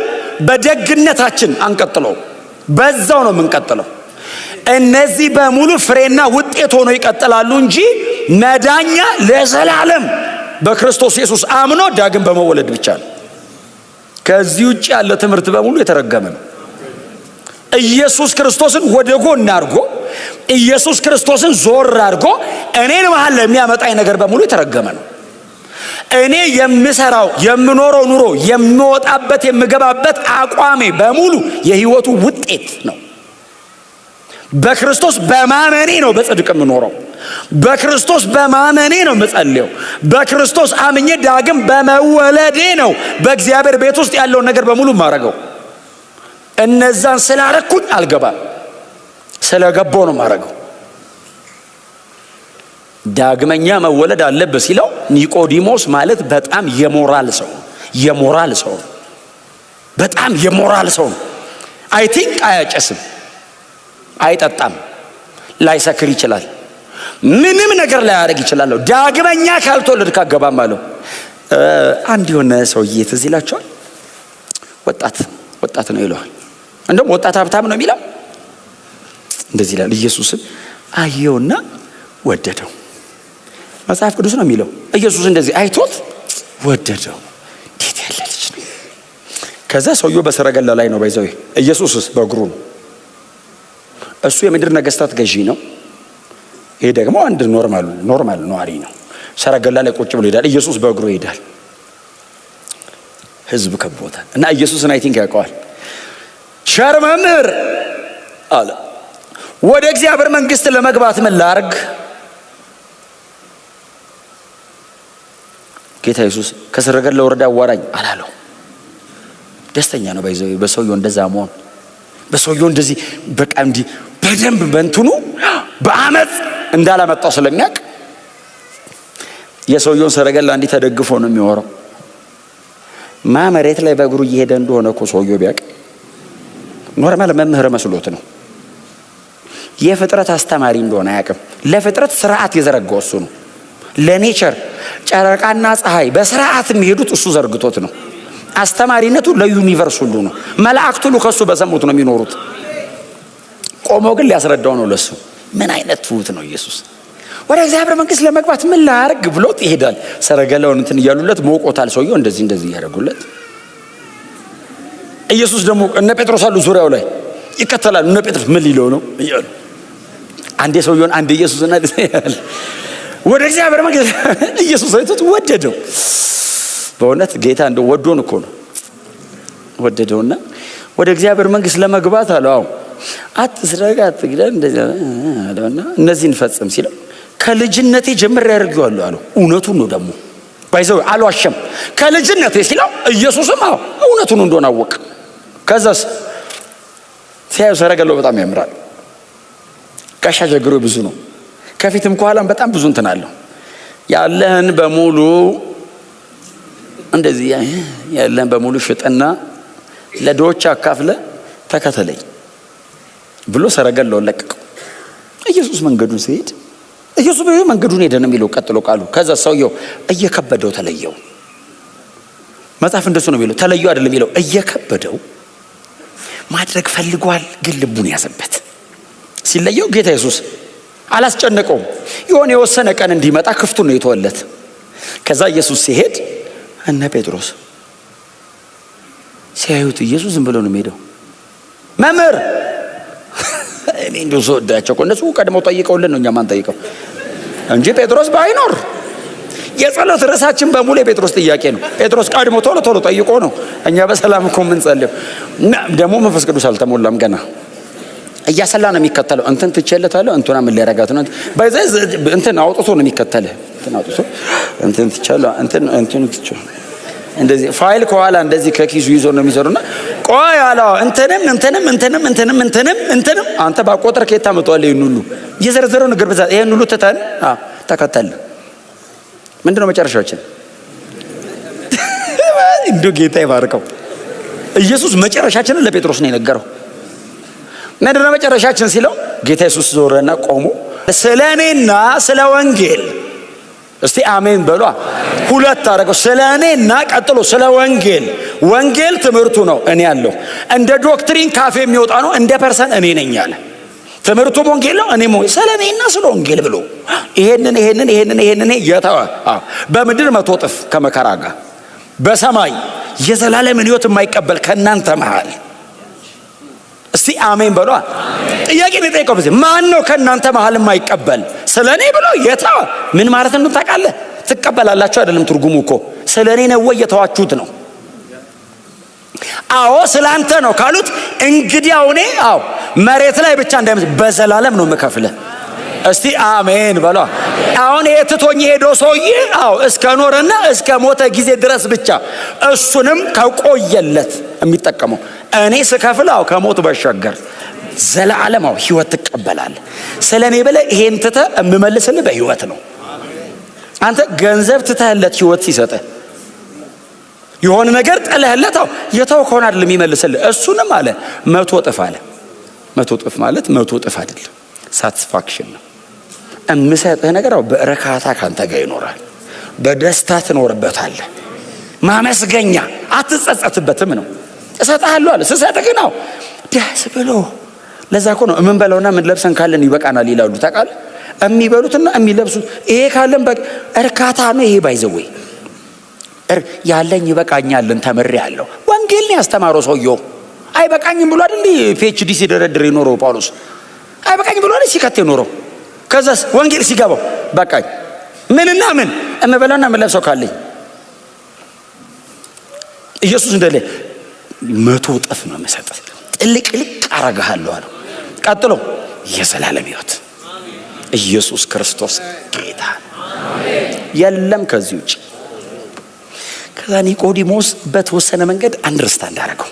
በደግነታችን አንቀጥለው፣ በዛው ነው የምንቀጥለው። እነዚህ በሙሉ ፍሬና ውጤት ሆኖ ይቀጥላሉ እንጂ መዳኛ ለዘላለም በክርስቶስ ኢየሱስ አምኖ ዳግም በመወለድ ብቻ ነው። ከዚህ ውጭ ያለ ትምህርት በሙሉ የተረገመ ነው። ኢየሱስ ክርስቶስን ወደ ጎን አድርጎ ኢየሱስ ክርስቶስን ዞር አድርጎ እኔን መሃል ለሚያመጣኝ ነገር በሙሉ የተረገመ ነው። እኔ የምሰራው የምኖረው ኑሮ የምወጣበት የምገባበት አቋሜ በሙሉ የህይወቱ ውጤት ነው። በክርስቶስ በማመኔ ነው በጽድቅ የምኖረው። በክርስቶስ በማመኔ ነው የምጸልየው። በክርስቶስ አምኜ ዳግም በመወለዴ ነው በእግዚአብሔር ቤት ውስጥ ያለውን ነገር በሙሉ ማረገው። እነዛን ስላረኩኝ አልገባም፣ ስለገባው ነው ማረገው። ዳግመኛ መወለድ አለበት ሲለው ኒቆዲሞስ ማለት በጣም የሞራል ሰው በጣም የሞራል ሰው ነው። አይ ቲንክ አያጨስም፣ አይጠጣም፣ ላይሰክር ይችላል፣ ምንም ነገር ላያደርግ ይችላል። ዳግመኛ ካልተወለድክ አትገባም አለው። አንድ የሆነ ሰውዬ ትዝ ይላችኋል። ወጣት ነው ይለዋል። እንደውም ወጣት ሀብታም ነው የሚለው እንደዚህ ይላል። ኢየሱስን አየውና ወደደው። መጽሐፍ ቅዱስ ነው የሚለው። ኢየሱስ እንደዚህ አይቶት ወደደው። እንዴት ያለ ልጅ ነው! ከዛ ሰውየው በሰረገላ ላይ ነው ባይዘው፣ ኢየሱስስ በእግሩ ነው። እሱ የምድር ነገስታት ገዢ ነው። ይሄ ደግሞ አንድ ኖርማል ነዋሪ ነው። ሰረገላ ላይ ቁጭ ብሎ ይሄዳል። ኢየሱስ በእግሩ ይሄዳል። ህዝብ ከቦታል እና ኢየሱስን አይ ቲንክ ያውቀዋል። ቸር መምህር አለ፣ ወደ እግዚአብሔር መንግሥት ለመግባት ምን ላርግ? ጌታ ኢየሱስ ከሰረገላ ወረዳ አዋራኝ አላለው። ደስተኛ ነው በሰውየው እንደዛ መሆን። በሰውየው እንደዚህ በቃ እንዲህ በደንብ በእንትኑ በአመፅ እንዳላመጣው ስለሚያውቅ የሰውየውን ሰረገላ እንዲህ ተደግፎ ነው የሚወራው። መሬት ላይ በእግሩ እየሄደ እንደሆነ እኮ ሰውየው ቢያውቅ ኖርማል መምህር መስሎት ነው። የፍጥረት አስተማሪ እንደሆነ አያውቅም። ለፍጥረት ስርዓት የዘረጋው እሱ ነው። ለኔቸር ጨረቃና ፀሐይ በስርዓት የሚሄዱት እሱ ዘርግቶት ነው። አስተማሪነቱ ለዩኒቨርስ ሁሉ ነው። መላእክት ሁሉ ከሱ በሰሙት ነው የሚኖሩት። ቆሞ ግን ሊያስረዳው ነው ለሱ። ምን አይነት ትሁት ነው ኢየሱስ! ወደ እግዚአብሔር መንግሥት ለመግባት ምን ላርግ ብሎት ይሄዳል። ሰረገላውን እንትን እያሉለት ሞቆታል። ሰውየው እንደዚህ እያደረጉለት፣ ኢየሱስ ደግሞ እነ ጴጥሮስ አሉ ዙሪያው ላይ ይከተላሉ። እነ ጴጥሮስ ምን ሊለው ነው እያሉ አንዴ ሰውየውን አንዴ ኢየሱስና ወደ እግዚአብሔር መንግሥት ኢየሱስ አይቶት ወደደው። በእውነት ጌታ እንደው ወዶን እኮ ነው ወደደውና ወደ እግዚአብሔር መንግሥት ለመግባት አለው አትስረቅ፣ አትግደል እንደዚህ አለውና እነዚህን ፈጽም ሲለው ከልጅነቴ ጀምሬ ያደርገዋለሁ አለው። እውነቱን ነው ደግሞ ባይዘው አልዋሸም። ከልጅነቴ ሲለው ኢየሱስም እውነቱን እንደሆነ አወቅ። ከዛስ ሲያዩ ሰረገላው በጣም ያምራል። ጋሻ ጀግሮ ብዙ ነው። ከፊትም ከኋላም በጣም ብዙ እንትን አለው። ያለህን በሙሉ እንደዚህ ያለህን በሙሉ ሽጥና ለድሆች አካፍለ ተከተለኝ ብሎ ሰረገላውን ለቀቀው። ኢየሱስ መንገዱን ሲሄድ ኢየሱስ መንገዱን ሄደ ነው የሚለው ቀጥሎ ቃሉ። ከዛ ሰውየው እየከበደው ተለየው። መጽሐፍ እንደሱ ነው የሚለው። ተለየው አይደለም የሚለው እየከበደው ማድረግ ፈልጓል፣ ግን ልቡን ያዘበት። ሲለየው ጌታ ኢየሱስ አላስጨነቀውም። የሆነ የወሰነ ቀን እንዲመጣ ክፍቱን ነው የተወለት። ከዛ ኢየሱስ ሲሄድ እነ ጴጥሮስ ሲያዩት ኢየሱስ ዝም ብሎ ነው የሚሄደው። መምህር እኔ እንደው ወዳቸው እነሱ ቀድመው ጠይቀውልን ነው እኛ ማን ጠይቀው እንጂ ጴጥሮስ ባይኖር የጸሎት ርዕሳችን በሙሉ የጴጥሮስ ጥያቄ ነው። ጴጥሮስ ቀድሞ ቶሎ ጠይቆ ነው እኛ በሰላም እኮ የምንጸልየው። ደግሞ መንፈስ ቅዱስ አልተሞላም ገና እያሰላ ነው የሚከተለው። እንትን ትቼለታለሁ እንትና ምን ሊያረጋት ነው ባይዘ እንትን አውጥቶ ነው የሚከተለው። እንትን አውጥቶ እንትን ትቼለሁ እንትን ትቼለሁ እንደዚህ ፋይል ከኋላ እንደዚህ ከኪሱ ይዞ ነው የሚሰሩና ቆይ አለው እንትንም አንተ ባቆጥር ከየት ታመጣዋለህ? ይሄን ሁሉ የዘረዘረው ነገር በዛ ይሄን ሁሉ ተታን ተከተል። ምንድነው መጨረሻችን? እንደው ጌታ ይባርከው። ኢየሱስ መጨረሻችንን ለጴጥሮስ ነው የነገረው። ምንድነው መጨረሻችን ሲለው ጌታ ኢየሱስ ዞረና ቆሞ ስለኔና ስለ ወንጌል እስቲ አሜን በሏ። ሁለት አደረገው። ስለኔና ቀጥሎ ስለ ወንጌል ትምህርቱ ነው። እኔ ያለው እንደ ዶክትሪን ካፌ የሚወጣ ነው። እንደ ፐርሰን እኔ ነኝ ያለ ትምህርቱ ወንጌል ነው። እኔ ስለኔና ስለ ወንጌል ብሎ ይሄንን የተወ በምድር 100 እጥፍ ከመከራ ጋር በሰማይ የዘላለምን ሕይወት የማይቀበል ከእናንተ መሃል እስቲ አሜን በሏ። ጥያቄ ነው የጠየቀው። ማን ነው ከእናንተ መሃል የማይቀበል? ስለኔ ብሎ የተወ ምን ማለት ነው ታውቃለህ? ትቀበላላችሁ አይደለም ትርጉሙ እኮ ስለኔ ነው ወይ የተዋችሁት ነው። አዎ ስላንተ ነው ካሉት እንግዲያው እኔ መሬት ላይ ብቻ እንዳይመስል በዘላለም ነው የምከፍልህ። እስቲ አሜን በሏ። አሁን የትቶኝ ሄዶ ሰውዬ እስከ ኖረና እስከ ሞተ ጊዜ ድረስ ብቻ እሱንም ከቆየለት የሚጠቀመው እኔ ስከፍል ከሞት በሻገር ዘላለማው ሕይወት ትቀበላለህ። ስለኔ ብለህ ይሄን ትተህ የምመልስልህ በሕይወት ነው። አንተ ገንዘብ ትተህለት ሕይወት ሲሰጥህ የሆነ ነገር ጥለህለት የተውከውን አይደለም የሚመልስልህ። እሱንም አለ 100 እጥፍ አለ። 100 እጥፍ ማለት 100 እጥፍ አይደለም፣ ሳቲስፋክሽን ነው። እምሰጥህ ነገር በእርካታ ካንተ ጋር ይኖራል። በደስታ ትኖርበታለህ። ማመስገኛ አትጸጸትበትም ነው። እሰጥሃለሁ አለ። ስሰጥህ ግን ደስ ብሎ ለዛ እኮ ነው ምን በለውና ምን ለብሰን ካለን ይበቃናል ይላሉ። ታውቃለህ? የሚበሉትና የሚለብሱት ይሄ ካለን በቃ እርካታ ነው። ይሄ ባይዘው ያለኝ ይበቃኛልን ተምሬያለሁ። ወንጌልን ያስተማረው ሰውየው አይበቃኝም ብሎ አይደል ፒኤችዲ ሲደረድር የኖረው ጳውሎስ አይበቃኝም ብሎ አይደል ሲከተ የኖረው። ከዛስ ወንጌል ሲገባው በቃኝ ምንና ምን እምበላና ምን ለብሰው ካለኝ ኢየሱስ እንደለ 100 እጥፍ ነው መሰጠት። ጥልቅልቅ አረጋለሁ አለው። ቀጥሎ የዘላለም ሕይወት ኢየሱስ ክርስቶስ ጌታ የለም ከዚህ ውጭ። ከዛ ኒቆዲሞስ በተወሰነ መንገድ አንደርስታንድ አደረገው።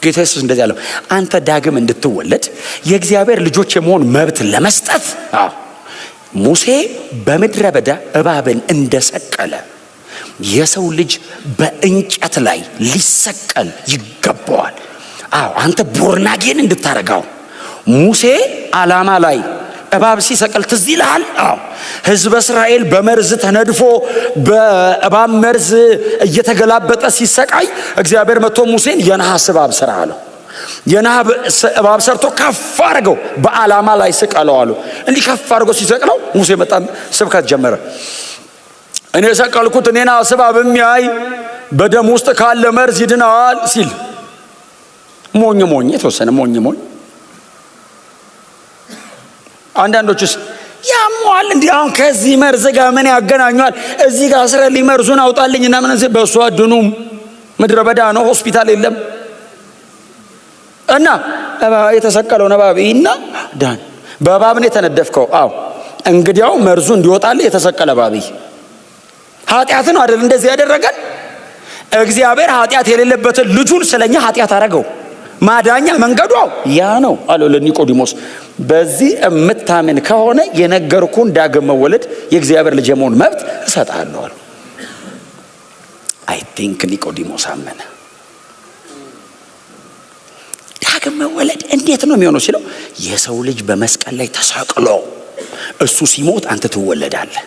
ጌታ ኢየሱስ እንደዚህ አለው፣ አንተ ዳግም እንድትወለድ የእግዚአብሔር ልጆች የመሆን መብት ለመስጠት ሙሴ በምድረ በዳ እባብን እንደሰቀለ የሰው ልጅ በእንጨት ላይ ሊሰቀል ይገባዋል። አንተ ቦርናጌን እንድታረጋው ሙሴ ዓላማ ላይ እባብ ሲሰቀል ትዝ ይልሃል? ሕዝበ እስራኤል በመርዝ ተነድፎ በእባብ መርዝ እየተገላበጠ ሲሰቃይ እግዚአብሔር መጥቶ ሙሴን የነሐስ እባብ ስራ አለው። የነሐስ እባብ ሰርቶ ከፍ አድርገው በዓላማ ላይ ስቀለው አለው። እንዲህ ከፍ አድርጎ ሲሰቅለው ሙሴ በጣም ስብከት ጀመረ። እኔ የሰቀልኩት እኔ ነሐስ እባብ የሚያይ በደም ውስጥ ካለ መርዝ ይድናል ሲል ሞኝ የተወሰነ ሞኝ አንዳንዶችስ ያሟል እንዲህ አሁን ከዚህ መርዝ ጋር ምን ያገናኛል? እዚህ ጋር አስረልኝ መርዙን አውጣልኝና ምን እዚህ በእሱ አድኑም። ምድረ በዳ ነው፣ ሆስፒታል የለም። እና የተሰቀለው እባብና ዳን በእባብ ነው የተነደፍከው። እንግዲያው መርዙ እንዲወጣል የተሰቀለ እባብ ኃጢአት ነው አይደል? እንደዚህ ያደረገን እግዚአብሔር ኃጢአት የሌለበትን ልጁን ስለኛ ኃጢአት አረገው። ማዳኛ መንገዱ ያ ነው አለው ለኒቆዲሞስ። በዚህ የምታምን ከሆነ የነገርኩን ዳግም መወለድ የእግዚአብሔር ልጅ የመሆን መብት እሰጥሃለሁ አለው። አይ ቲንክ ኒቆዲሞስ አመነ። ዳግም መወለድ እንዴት ነው የሚሆነው ሲለው የሰው ልጅ በመስቀል ላይ ተሰቅሎ እሱ ሲሞት አንተ ትወለዳለህ።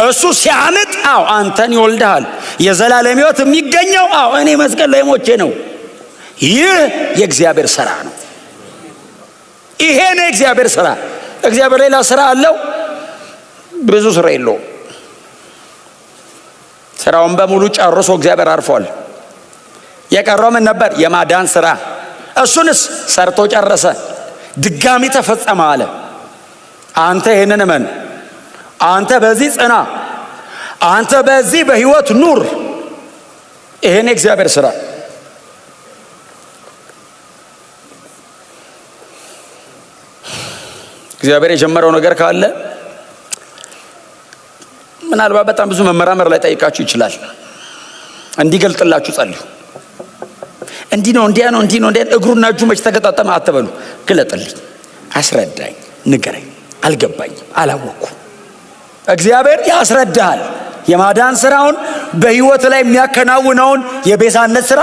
እሱ ሲያምጥ አንተን ይወልድሃል። የዘላለም ሕይወት የሚገኘው እኔ መስቀል ላይ ሞቼ ነው። ይህ የእግዚአብሔር ሥራ ነው። ይሄ ነው የእግዚአብሔር ሥራ። እግዚአብሔር ሌላ ሥራ አለው? ብዙ ሥራ የለውም። ሥራውን በሙሉ ጨርሶ እግዚአብሔር አርፏል። የቀረው ምን ነበር? የማዳን ሥራ። እሱንስ ሰርቶ ጨረሰ። ድጋሚ ተፈጸመ አለ። አንተ ይህንን እመን፣ አንተ በዚህ ጽና፣ አንተ በዚህ በሕይወት ኑር። ይሄን የእግዚአብሔር ሥራ። እግዚአብሔር የጀመረው ነገር ካለ ምናልባት በጣም ብዙ መመራመር ላይ ጠይቃችሁ ይችላል። እንዲገልጥላችሁ ጸልዩ። እንዲህ ነው እንዲያ ነው እንዲህ ነው እንዲያ እግሩና እጁ መች ተገጣጠመ አትበሉ። ግለጥልኝ፣ አስረዳኝ፣ ንገረኝ፣ አልገባኝም፣ አላወቅኩም። እግዚአብሔር ያስረዳሃል። የማዳን ስራውን በህይወት ላይ የሚያከናውነውን የቤዛነት ስራ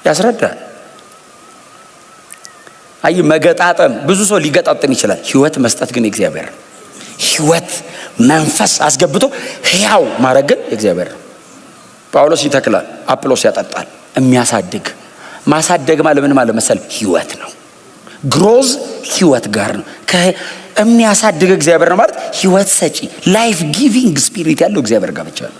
ያስረዳሃል። አይ መገጣጠም ብዙ ሰው ሊገጣጠም ይችላል። ህይወት መስጠት ግን የእግዚአብሔር ነው። ህይወት መንፈስ አስገብቶ ህያው ማድረግ ግን የእግዚአብሔር ነው። ጳውሎስ ይተክላል፣ አጵሎስ ያጠጣል። የሚያሳድግ ማሳደግ ማለት ምን ማለት መሰል? ህይወት ነው። ግሮዝ ህይወት ጋር ነው። የሚያሳድግ እግዚአብሔር ነው ማለት ህይወት ሰጪ ላይፍ ጊቪንግ ስፒሪት ያለው እግዚአብሔር ጋር ብቻ ነው።